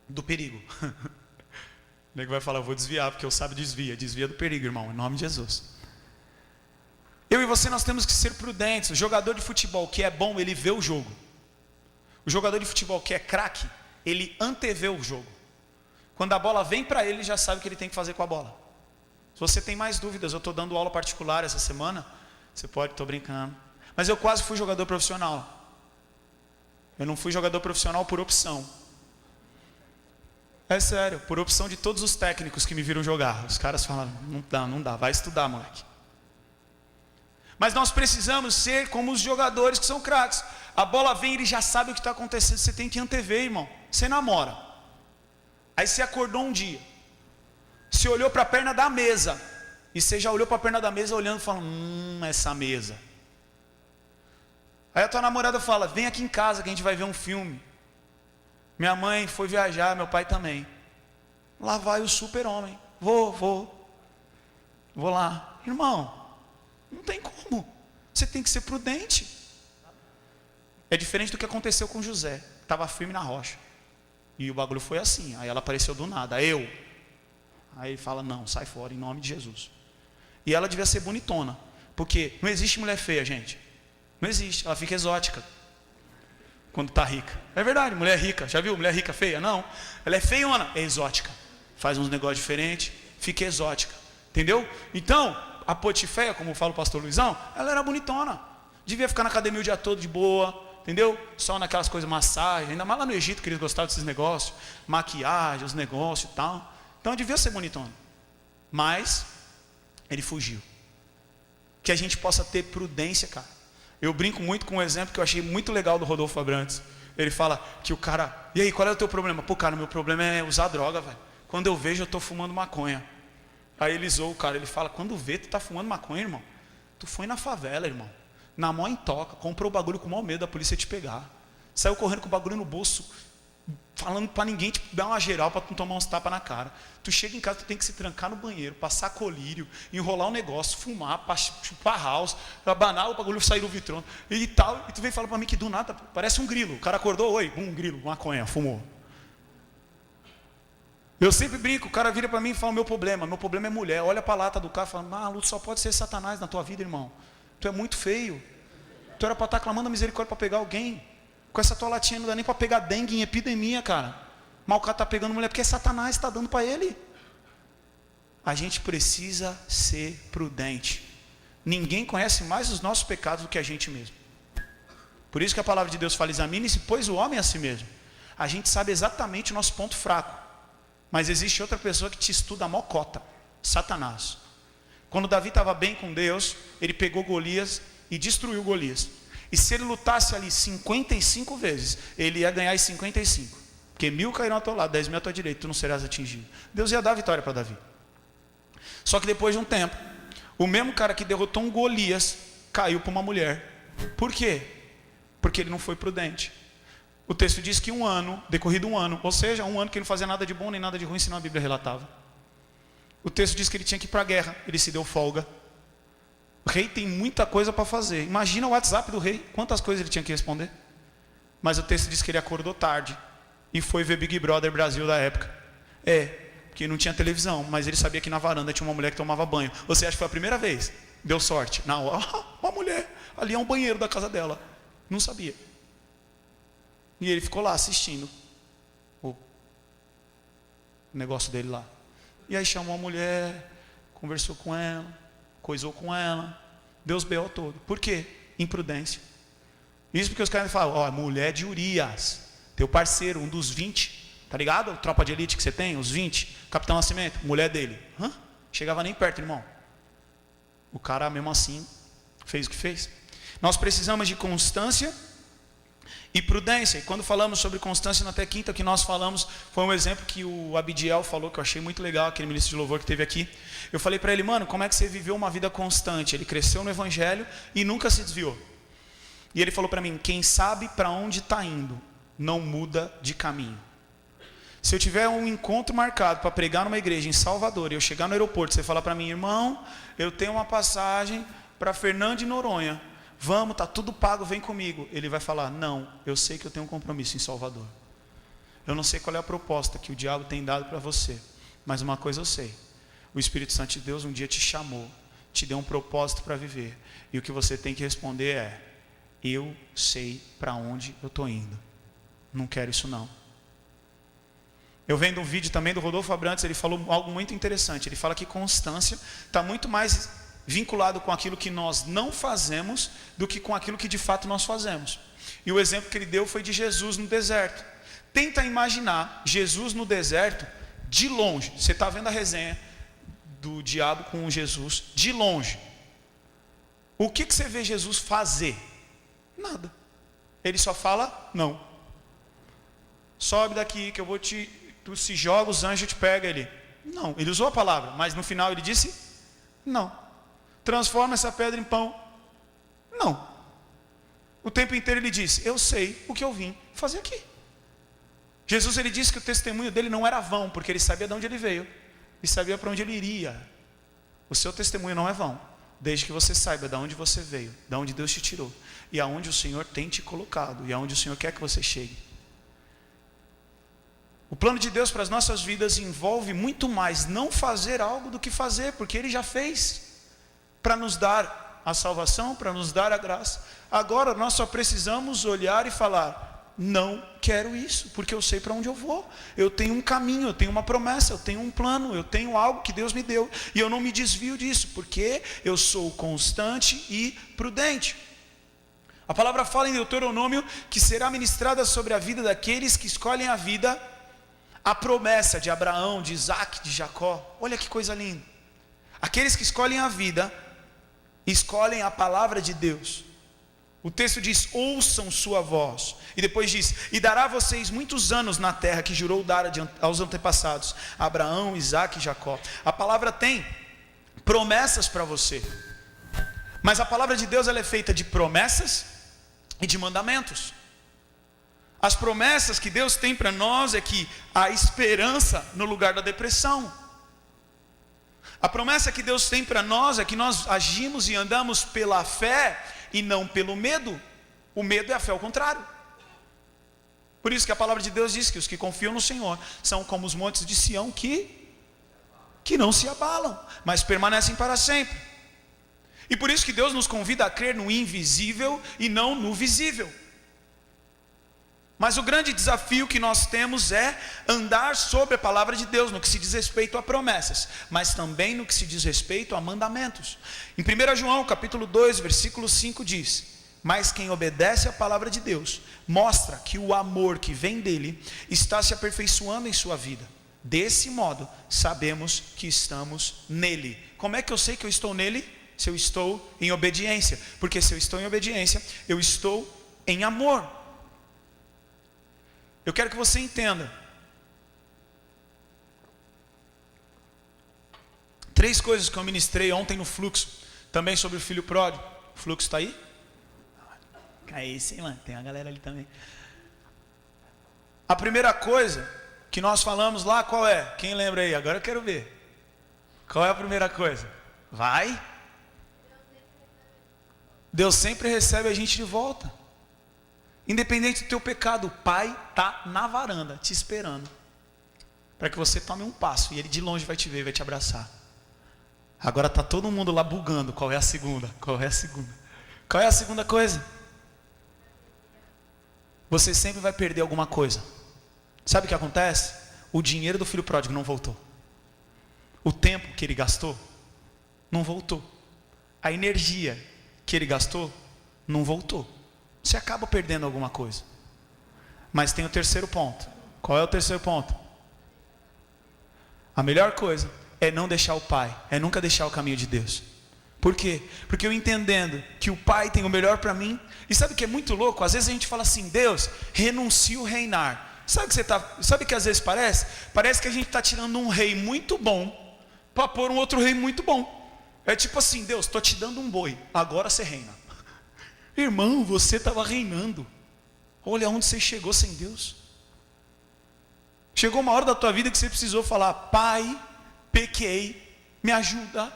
do perigo. O nego vai falar: eu vou desviar, porque o sábio desvia do perigo, irmão, em nome de Jesus. Eu e você, nós temos que ser prudentes. O jogador de futebol que é bom, ele vê o jogo. O jogador de futebol que é craque, ele antevê o jogo. Quando a bola vem para ele, ele já sabe o que ele tem que fazer com a bola. Se você tem mais dúvidas, eu estou dando aula particular essa semana, você pode, estou brincando, mas eu quase fui jogador profissional. Eu não fui jogador profissional por opção. É sério, por opção de todos os técnicos que me viram jogar. Os caras falam: não dá, vai estudar, moleque. Mas nós precisamos ser como os jogadores que são craques. A bola vem, ele já sabe o que está acontecendo. Você tem que antever, irmão. Você namora. Aí você acordou um dia. Você olhou para a perna da mesa. E você já olhou para a perna da mesa olhando e falando, essa mesa. Aí a tua namorada fala, vem aqui em casa que a gente vai ver um filme. Minha mãe foi viajar, meu pai também. Lá vai o super-homem. Vou lá. Irmão, não tem como. Você tem que ser prudente. É diferente do que aconteceu com José. Estava firme na rocha. E o bagulho foi assim. Aí ela apareceu do nada. Aí ele fala, não, sai fora em nome de Jesus. E ela devia ser bonitona. Porque não existe mulher feia, gente. Não existe. Ela fica exótica quando está rica. É verdade, mulher rica. Já viu mulher rica feia? Não. Ela é feiona. É exótica. Faz uns negócios diferentes. Fica exótica. Entendeu? Então, a Potiféia, como fala o pastor Luizão, ela era bonitona. Devia ficar na academia o dia todo de boa. Entendeu? Só naquelas coisas, massagem. Ainda mais lá no Egito, que eles gostavam desses negócios. Maquiagem, os negócios e tal. Então, devia ser bonitona. Mas ele fugiu. Que a gente possa ter prudência, cara. Eu brinco muito com um exemplo que eu achei muito legal do Rodolfo Abrantes. Ele fala que o cara, e aí, qual é o teu problema? Pô, cara, meu problema é usar droga, velho. Quando eu vejo, eu tô fumando maconha. Aí ele zoou o cara, ele fala, quando vê, tu tá fumando maconha, irmão. Tu foi na favela, irmão. Na mó em toca, comprou o bagulho com o maior medo da polícia te pegar. Saiu correndo com o bagulho no bolso, falando para ninguém te dar uma geral para tu tomar uns tapas na cara. Tu chega em casa, tu tem que se trancar no banheiro, passar colírio, enrolar o negócio, fumar, chupar house, abanar o bagulho, sair do vitrô e tal. E tu vem falar para mim que do nada parece um grilo. O cara acordou, oi, grilo, maconha, fumou. Eu sempre brinco, o cara vira para mim e fala, meu problema é mulher. Olha para a lata do carro e fala, Lúcio, só pode ser Satanás na tua vida, irmão. Tu é muito feio. Tu era para estar clamando a misericórdia para pegar alguém. Com essa tua latinha não dá nem para pegar dengue em epidemia, cara. Mas o cara está pegando mulher porque Satanás está dando para ele. A gente precisa ser prudente. Ninguém conhece mais os nossos pecados do que a gente mesmo. Por isso que a palavra de Deus fala, examine-se, pois o homem é a si mesmo. A gente sabe exatamente o nosso ponto fraco. Mas existe outra pessoa que te estuda a mocota, Satanás. Quando Davi estava bem com Deus, ele pegou Golias e destruiu Golias. E se ele lutasse ali 55 vezes, ele ia ganhar as 55. Porque 1000 cairão ao teu lado, 10.000 à tua direita, tu não serás atingido. Deus ia dar a vitória para Davi. Só que depois de um tempo, o mesmo cara que derrotou um Golias, caiu para uma mulher. Por quê? Porque ele não foi prudente. O texto diz que decorrido um ano, ou seja, um ano que ele não fazia nada de bom nem nada de ruim, senão a Bíblia relatava. O texto diz que ele tinha que ir para a guerra, ele se deu folga. O rei tem muita coisa para fazer. Imagina o WhatsApp do rei, quantas coisas ele tinha que responder. Mas o texto diz que ele acordou tarde e foi ver Big Brother Brasil da época. Porque não tinha televisão, mas ele sabia que na varanda tinha uma mulher que tomava banho. Você acha que foi a primeira vez? Deu sorte. Não, uma mulher, ali é um banheiro da casa dela. Não sabia. E ele ficou lá assistindo o negócio dele lá. E aí chamou a mulher, conversou com ela, coisou com ela, Deus B.O. todo. Por quê? Imprudência. Isso porque os caras falam, mulher de Urias, teu parceiro, um dos 20, tá ligado? Tropa de elite que você tem, os 20, Capitão Nascimento, mulher dele. Chegava nem perto, irmão. O cara mesmo assim fez o que fez. Nós precisamos de constância e prudência. E quando falamos sobre constância na até quinta, que nós falamos, foi um exemplo que o Abidiel falou, que eu achei muito legal, aquele ministro de louvor que teve aqui. Eu falei para ele, mano, como é que você viveu uma vida constante? Ele cresceu no evangelho e nunca se desviou. E ele falou para mim, quem sabe para onde está indo, não muda de caminho. Se eu tiver um encontro marcado para pregar numa igreja em Salvador, e eu chegar no aeroporto, você falar para mim, irmão, eu tenho uma passagem para Fernando de Noronha, vamos, está tudo pago, vem comigo. Ele vai falar, não, eu sei que eu tenho um compromisso em Salvador. Eu não sei qual é a proposta que o diabo tem dado para você, mas uma coisa eu sei, o Espírito Santo de Deus um dia te chamou, te deu um propósito para viver, e o que você tem que responder é, eu sei para onde eu estou indo, não quero isso não. Eu vendo um vídeo também do Rodolfo Abrantes, ele falou algo muito interessante, ele fala que constância está muito mais vinculado com aquilo que nós não fazemos do que com aquilo que de fato nós fazemos. E o exemplo que ele deu foi de Jesus no deserto. Tenta imaginar Jesus no deserto de longe. Você está vendo a resenha do diabo com Jesus de longe. O que você vê Jesus fazer? Nada. Ele só fala, não. Sobe daqui que eu vou tu se joga, os anjos te pegam. Ele, não. Ele usou a palavra, mas no final ele disse, não. Transforma essa pedra em pão. Não. O tempo inteiro ele disse, eu sei o que eu vim fazer aqui. Jesus, ele disse que o testemunho dele não era vão, porque ele sabia de onde ele veio e sabia para onde ele iria. O seu testemunho não é vão, desde que você saiba de onde você veio, de onde Deus te tirou, e aonde o Senhor tem te colocado, e aonde o Senhor quer que você chegue. O plano de Deus para as nossas vidas envolve muito mais não fazer algo do que fazer, porque Ele já fez, para nos dar a salvação, para nos dar a graça. Agora nós só precisamos olhar e falar, não quero isso, porque eu sei para onde eu vou. Eu tenho um caminho, eu tenho uma promessa, eu tenho um plano, eu tenho algo que Deus me deu, e eu não me desvio disso, porque eu sou constante e prudente. A palavra fala em Deuteronômio que será ministrada sobre a vida daqueles que escolhem a vida, a promessa de Abraão, de Isaac, de Jacó. Olha que coisa linda. Aqueles que escolhem a vida, escolhem a palavra de Deus. O texto diz, ouçam sua voz. E depois diz, e dará a vocês muitos anos na terra que jurou dar aos antepassados, Abraão, Isaac e Jacó. A palavra tem promessas para você. Mas a palavra de Deus, ela é feita de promessas e de mandamentos. As promessas que Deus tem para nós é que há esperança no lugar da depressão. A promessa que Deus tem para nós é que nós agimos e andamos pela fé e não pelo medo. O medo é a fé ao contrário. Por isso que a palavra de Deus diz que os que confiam no Senhor são como os montes de Sião que não se abalam, mas permanecem para sempre. E por isso que Deus nos convida a crer no invisível e não no visível. Mas o grande desafio que nós temos é andar sobre a palavra de Deus, no que se diz respeito a promessas, mas também no que se diz respeito a mandamentos. Em 1 João capítulo 2, versículo 5 diz, mas quem obedece à palavra de Deus, mostra que o amor que vem dele, está se aperfeiçoando em sua vida. Desse modo, sabemos que estamos nele. Como é que eu sei que eu estou nele? Se eu estou em obediência. Porque se eu estou em obediência, eu estou em amor. Eu quero que você entenda 3 coisas que eu ministrei ontem no fluxo, também sobre o filho pródigo. O fluxo está aí? Aí sim, mano, tem uma galera ali também. A primeira coisa que nós falamos lá, qual é? Quem lembra aí? Agora eu quero ver. Qual é a primeira coisa? Vai. Deus sempre recebe a gente de volta. Independente do teu pecado, o Pai está na varanda, te esperando, para que você tome um passo, e Ele de longe vai te ver, vai te abraçar. Agora está todo mundo lá bugando, qual é a segunda? Qual é a segunda? Qual é a segunda coisa? Você sempre vai perder alguma coisa. Sabe o que acontece? O dinheiro do filho pródigo não voltou. O tempo que ele gastou, não voltou. A energia que ele gastou, não voltou. Você acaba perdendo alguma coisa. Mas tem o terceiro ponto. Qual é o terceiro ponto? A melhor coisa é não deixar o Pai, é nunca deixar o caminho de Deus. Por quê? Porque eu entendendo que o Pai tem o melhor para mim. E sabe o que é muito louco? Às vezes a gente fala assim, Deus, renuncio reinar. Sabe o que às vezes parece? Parece que a gente está tirando um rei muito bom para pôr um outro rei muito bom. É tipo assim, Deus, estou te dando um boi, agora você reina. Irmão, você estava reinando. Olha onde você chegou sem Deus. Chegou uma hora da tua vida que você precisou falar, Pai, pequei, me ajuda.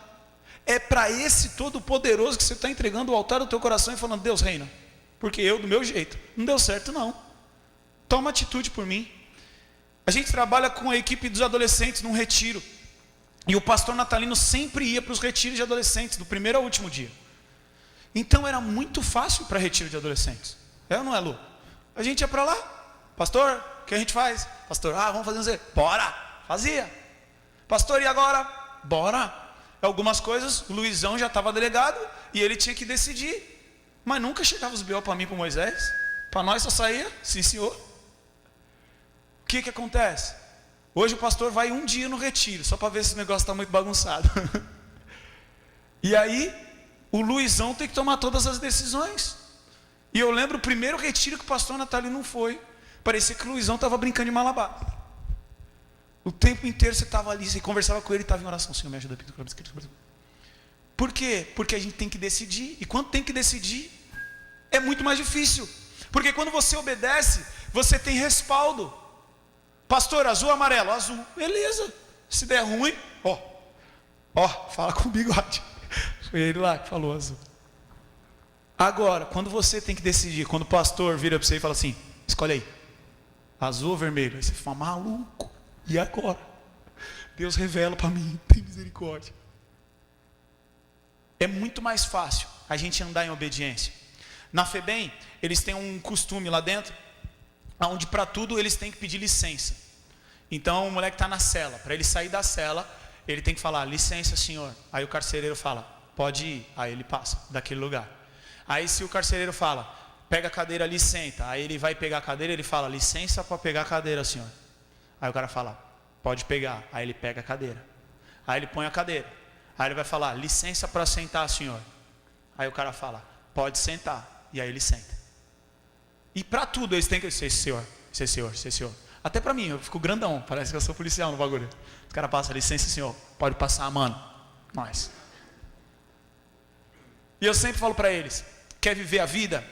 É para esse todo-poderoso que você está entregando o altar do teu coração e falando, Deus reina. Porque eu, do meu jeito, não deu certo não. Toma atitude por mim. A gente trabalha com a equipe dos adolescentes num retiro. E o pastor natalino sempre ia para os retiros de adolescentes, do primeiro ao último dia. Então era muito fácil para retiro de adolescentes. É ou não é, Lu? A gente ia para lá. Pastor, o que a gente faz? Pastor, vamos fazer um Z. Bora! Fazia. Pastor, e agora? Bora! Algumas coisas, o Luizão já estava delegado e ele tinha que decidir. Mas nunca chegava os B.O. para mim, para Moisés. Para nós só saía, sim senhor. O que acontece? Hoje o pastor vai um dia no retiro, só para ver se o negócio está muito bagunçado. E aí, O Luizão tem que tomar todas as decisões. E eu lembro o primeiro retiro que o pastor Natalino foi. Parecia que o Luizão estava brincando de malabar. O tempo inteiro você estava ali, você conversava com ele e estava em oração. Senhor, me ajuda. Por quê? Porque a gente tem que decidir. E quando tem que decidir, é muito mais difícil. Porque quando você obedece, você tem respaldo. Pastor, azul ou amarelo? Azul. Beleza. Se der ruim, fala com o bigode. Foi ele lá que falou azul. Agora, quando você tem que decidir, quando o pastor vira para você e fala assim, escolhe aí, azul ou vermelho? Aí você fala, maluco, e agora? Deus revela para mim, tem misericórdia. É muito mais fácil a gente andar em obediência. Na FEBEM, eles têm um costume lá dentro, onde para tudo eles têm que pedir licença. Então o moleque está na cela, para ele sair da cela, ele tem que falar, licença senhor. Aí o carcereiro fala, pode ir. Aí ele passa daquele lugar. Aí se o carcereiro fala, pega a cadeira ali e senta. Aí ele vai pegar a cadeira, ele fala, licença para pegar a cadeira senhor. Aí o cara fala, pode pegar. Aí ele pega a cadeira. Aí ele põe a cadeira. Aí ele vai falar, licença para sentar senhor. Aí o cara fala, pode sentar. E aí ele senta. E para tudo eles têm que ser senhor, ser senhor, ser senhor. Até para mim, eu fico grandão, parece que eu sou policial no bagulho. Os caras passam, licença senhor, pode passar, mano. Nós. E eu sempre falo para eles, quer viver a vida?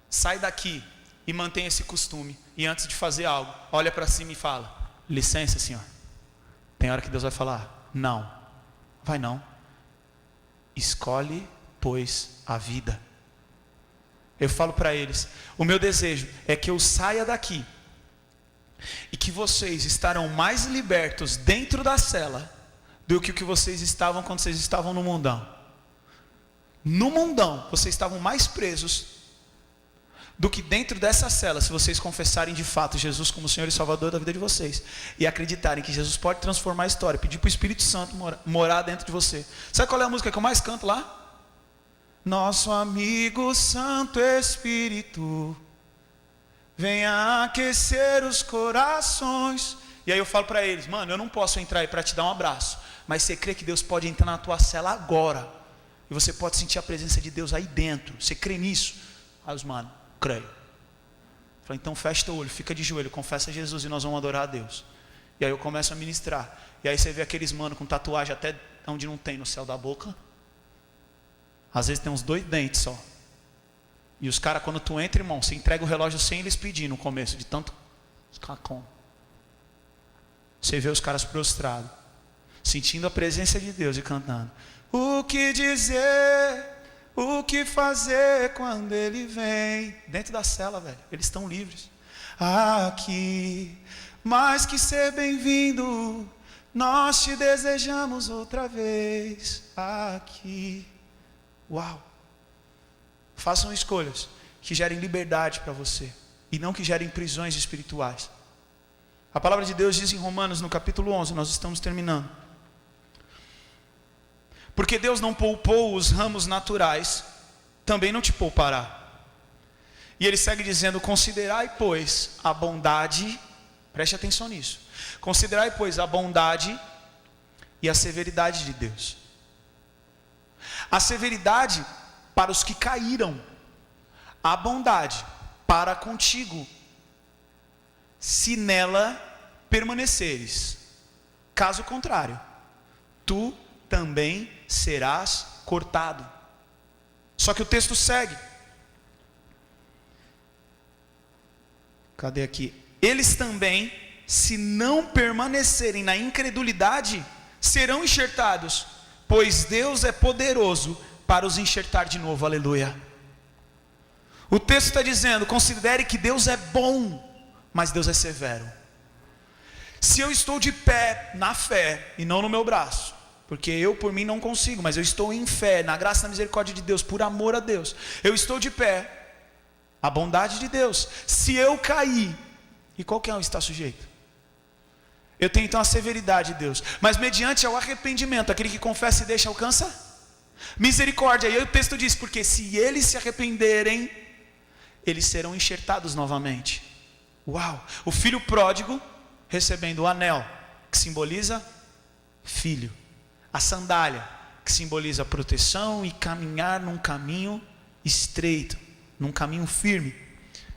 Sai daqui e mantém esse costume. E antes de fazer algo, olha para cima e fala, licença senhor. Tem hora que Deus vai falar, não. Vai não. Escolhe, pois, a vida. Eu falo para eles, o meu desejo é que eu saia daqui e que vocês estarão mais libertos dentro da cela do que o que vocês estavam quando vocês estavam no mundão. No mundão, vocês estavam mais presos do que dentro dessa cela, se vocês confessarem de fato Jesus como Senhor e Salvador da vida de vocês e acreditarem que Jesus pode transformar a história, pedir para o Espírito Santo morar dentro de você. Sabe qual é a música que eu mais canto lá? Nosso amigo Santo Espírito, venha aquecer os corações. E aí eu falo para eles, mano, eu não posso entrar aí para te dar um abraço, mas você crê que Deus pode entrar na tua cela agora, e você pode sentir a presença de Deus aí dentro, você crê nisso? Aí os mano, creio. Eu falei, então fecha teu olho, fica de joelho, confessa Jesus e nós vamos adorar a Deus. E aí eu começo a ministrar, e aí você vê aqueles mano com tatuagem até onde não tem, no céu da boca. Às vezes tem uns 2 dentes só. E os caras, quando tu entra, irmão, você entrega o relógio sem eles pedir no começo, de tanto cacom. Você vê os caras prostrados, sentindo a presença de Deus e cantando. O que dizer, o que fazer quando Ele vem? Dentro da cela, velho, eles estão livres. Aqui, mais que ser bem-vindo, nós te desejamos outra vez. Aqui. Uau! Façam escolhas que gerem liberdade para você e não que gerem prisões espirituais. A palavra de Deus diz em Romanos, no capítulo 11, nós estamos terminando. Porque Deus não poupou os ramos naturais, também não te poupará. E ele segue dizendo, considerai, pois, a bondade, preste atenção nisso, considerai, pois, a bondade e a severidade de Deus. A severidade para os que caíram, a bondade para contigo, se nela permaneceres. Caso contrário, tu também serás cortado. Só que o texto segue. Cadê aqui? Eles também, se não permanecerem na incredulidade, serão enxertados, pois Deus é poderoso para os enxertar de novo, aleluia. O texto está dizendo, considere que Deus é bom, mas Deus é severo. Se eu estou de pé na fé e não no meu braço, porque eu por mim não consigo, mas eu estou em fé, na graça e na misericórdia de Deus, por amor a Deus, eu estou de pé, a bondade de Deus. Se eu cair, e qualquer um está sujeito, eu tenho então a severidade de Deus, mas mediante ao arrependimento, aquele que confessa e deixa alcança misericórdia. E aí o texto diz, porque se eles se arrependerem, eles serão enxertados novamente. Uau! O filho pródigo recebendo o anel, que simboliza filho, a sandália, que simboliza proteção e caminhar num caminho estreito, num caminho firme.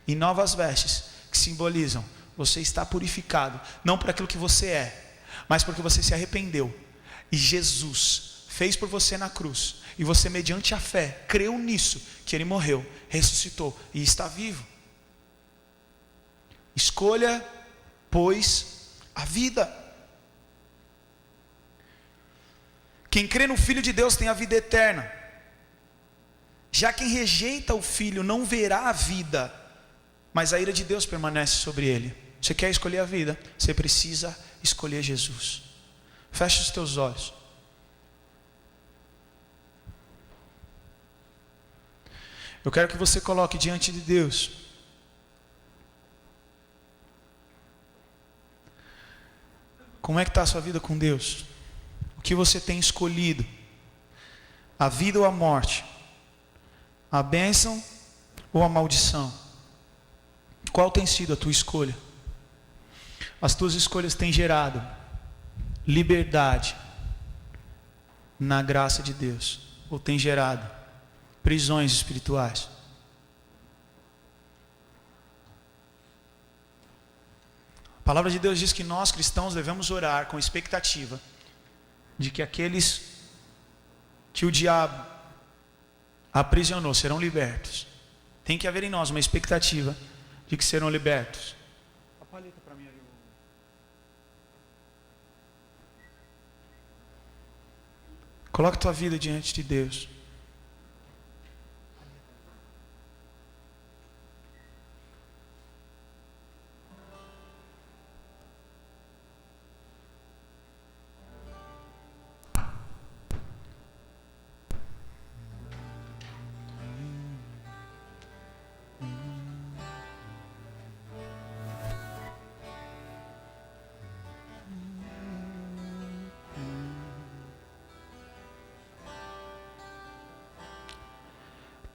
E novas vestes, que simbolizam você está purificado, não por aquilo que você é, mas porque você se arrependeu. E Jesus fez por você na cruz, e você mediante a fé, creu nisso, que Ele morreu, ressuscitou e está vivo. Escolha, pois, a vida. Quem crê no Filho de Deus tem a vida eterna. Já quem rejeita o Filho não verá a vida, mas a ira de Deus permanece sobre ele. Você quer escolher a vida? Você precisa escolher Jesus. Feche os teus olhos. Eu quero que você coloque diante de Deus como é que está a sua vida com Deus. O que você tem escolhido? A vida ou a morte? A bênção ou a maldição? Qual tem sido a tua escolha? As tuas escolhas têm gerado liberdade na graça de Deus, ou têm gerado prisões espirituais? A palavra de Deus diz que nós cristãos devemos orar com expectativa de que aqueles que o diabo aprisionou serão libertos. Tem que haver em nós uma expectativa de que serão libertos. A palheta para mim ali. Coloque tua vida diante de Deus.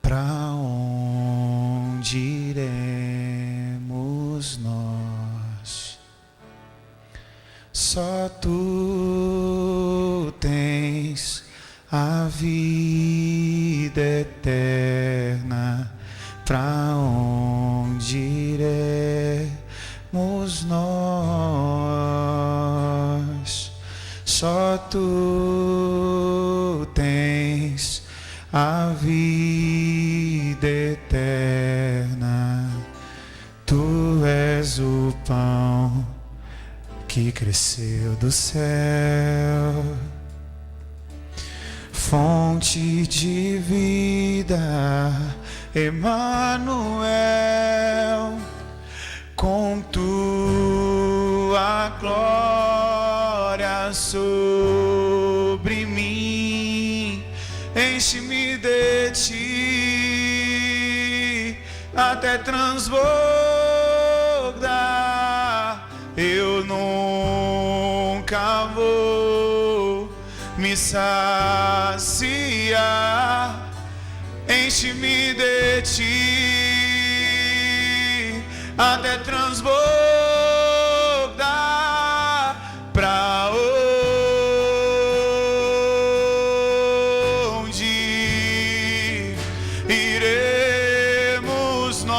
Para onde iremos nós? Só tu tens a vida eterna. Para onde iremos nós? Só tu tens a vida eterna. Tu és o pão que cresceu do céu, fonte de vida, Emanuel. Com tua glória sobre mim, enche-me de ti até transbordar. Eu nunca vou me saciar. Enche-me de ti até transbordar. Pra onde iremos nós?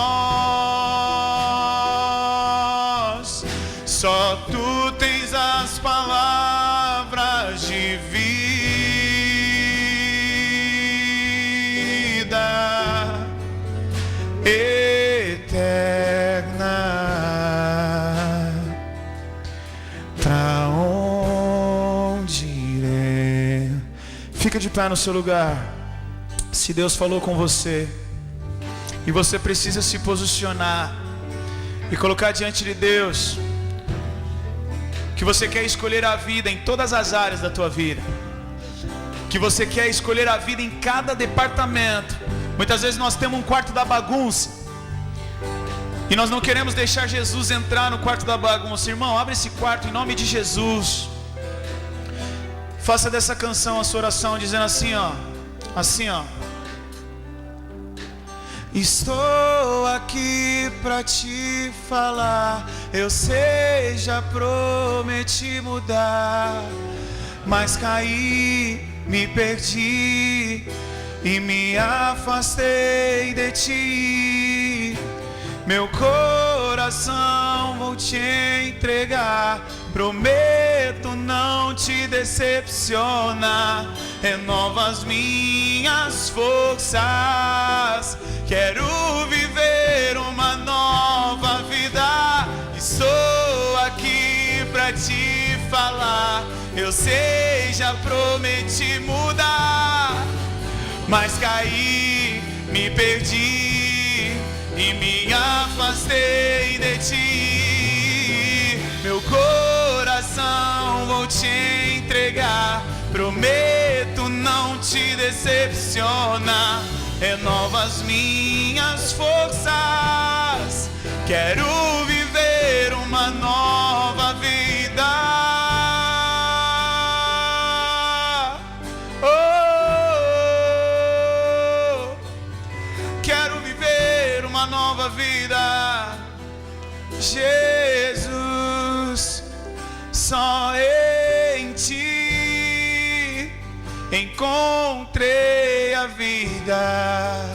Só tu tens as palavras de vida eterna. Pra onde irei? Fica de pé no seu lugar. Se Deus falou com você e você precisa se posicionar e colocar diante de Deus que você quer escolher a vida em todas as áreas da tua vida, que você quer escolher a vida em cada departamento. Muitas vezes nós temos um quarto da bagunça e nós não queremos deixar Jesus entrar no quarto da bagunça. Irmão, abre esse quarto em nome de Jesus. Faça dessa canção a sua oração, dizendo assim, ó, assim, ó: estou aqui pra te falar. Eu sei, já prometi mudar, mas caí me perdi e me afastei de ti. Meu coração vou te entregar, prometo não te decepcionar. Renova as minhas forças, quero viver uma nova vida. Estou aqui pra te falar, eu sei, já prometi mudar, mas caí, me perdi e me afastei de ti. Meu coração vou te entregar, prometo não te decepcionar. Renova as minhas forças, quero viver uma nova vida. Oh, quero viver uma nova vida. Jesus, só em ti encontrei a vida.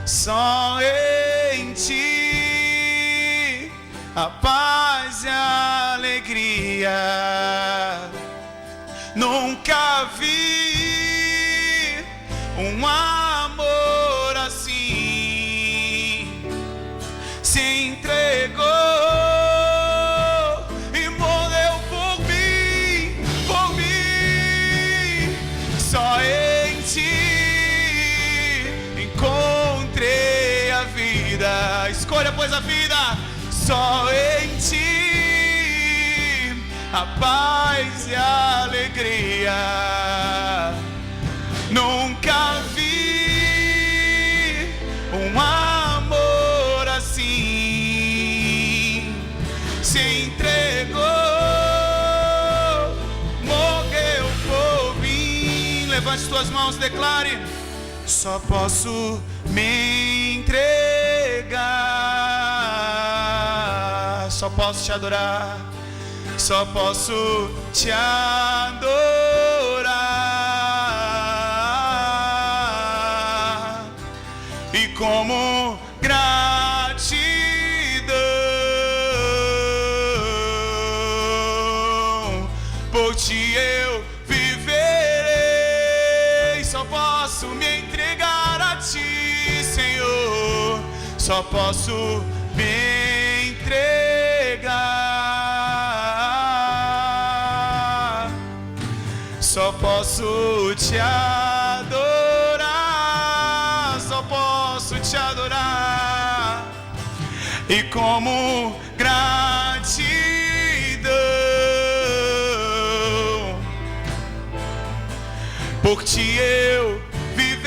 Só em ti a paz e a alegria. Nunca vi um amor assim. Se entregou e morreu por mim, por mim. Só em ti encontrei a vida. Escolha, pois, a vida. Só em ti a paz e a alegria. Nunca vi um amor assim. Se entregou, morreu por mim. Levante suas mãos, declare: só posso me entregar, só posso te adorar, só posso te adorar. E como gratidão por ti eu viverei. Só posso me entregar a ti, Senhor. Só posso me entregar. Só posso te adorar. Só posso te adorar. E como gratidão por ti eu viverei.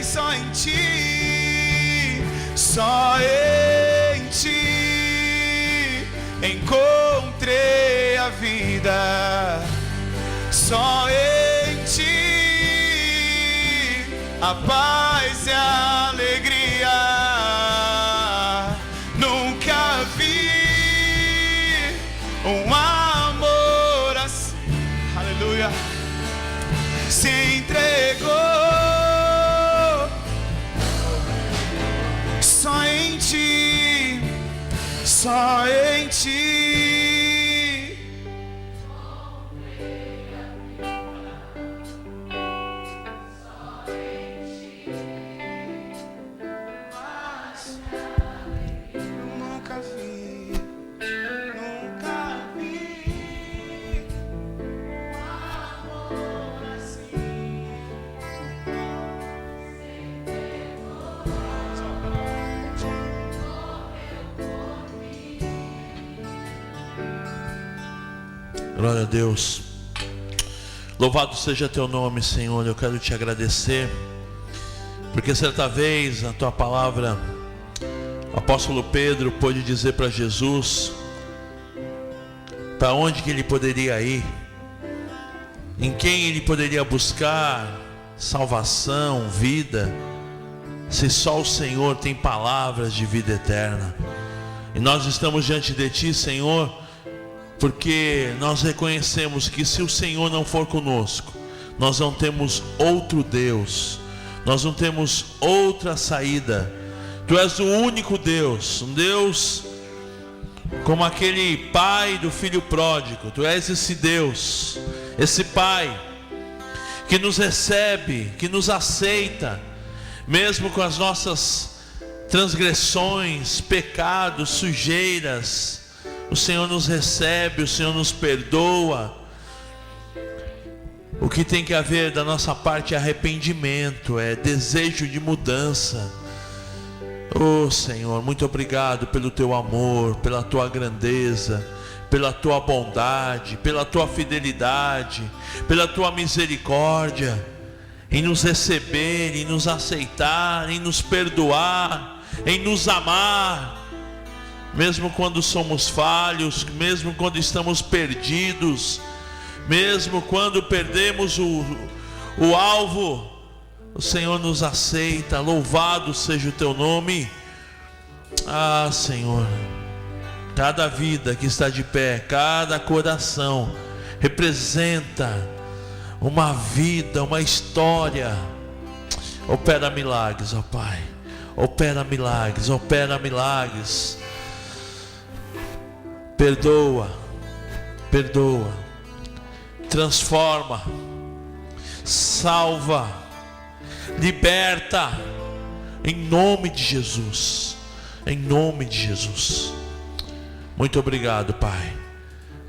Só em ti, só em ti encontrei a vida. Só em ti a paz e a alegria. Nunca vi um amor assim. Aleluia. Se entregou. Só em ti, só em ti. Nunca vi um amor assim. Glória a Deus. Louvado seja teu nome, Senhor. Eu quero te agradecer, porque certa vez na tua palavra o apóstolo Pedro pôde dizer para Jesus para onde que ele poderia ir, em quem ele poderia buscar salvação, vida, se só o Senhor tem palavras de vida eterna. E nós estamos diante de ti, Senhor, porque nós reconhecemos que se o Senhor não for conosco, nós não temos outro Deus, nós não temos outra saída. Tu és o único Deus, um Deus como aquele pai do filho pródigo. Tu és esse Deus, esse pai que nos recebe, que nos aceita, mesmo com as nossas transgressões, pecados, sujeiras. O Senhor nos recebe, o Senhor nos perdoa. O que tem que haver da nossa parte é arrependimento, é desejo de mudança. Oh Senhor, muito obrigado pelo teu amor, pela tua grandeza, pela tua bondade, pela tua fidelidade, pela tua misericórdia, em nos receber, em nos aceitar, em nos perdoar, em nos amar, mesmo quando somos falhos, mesmo quando estamos perdidos, mesmo quando perdemos o alvo, o Senhor nos aceita. Louvado seja o teu nome. Ah, Senhor, cada vida que está de pé, cada coração representa uma vida, uma história. Opera milagres, ó Pai. Opera milagres, opera milagres. Perdoa, perdoa, transforma, salva, liberta, em nome de Jesus, em nome de Jesus. Muito obrigado, Pai,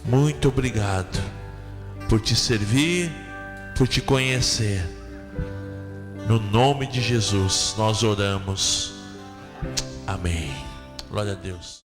muito obrigado por te servir, por te conhecer. No nome de Jesus nós oramos, amém. Glória a Deus.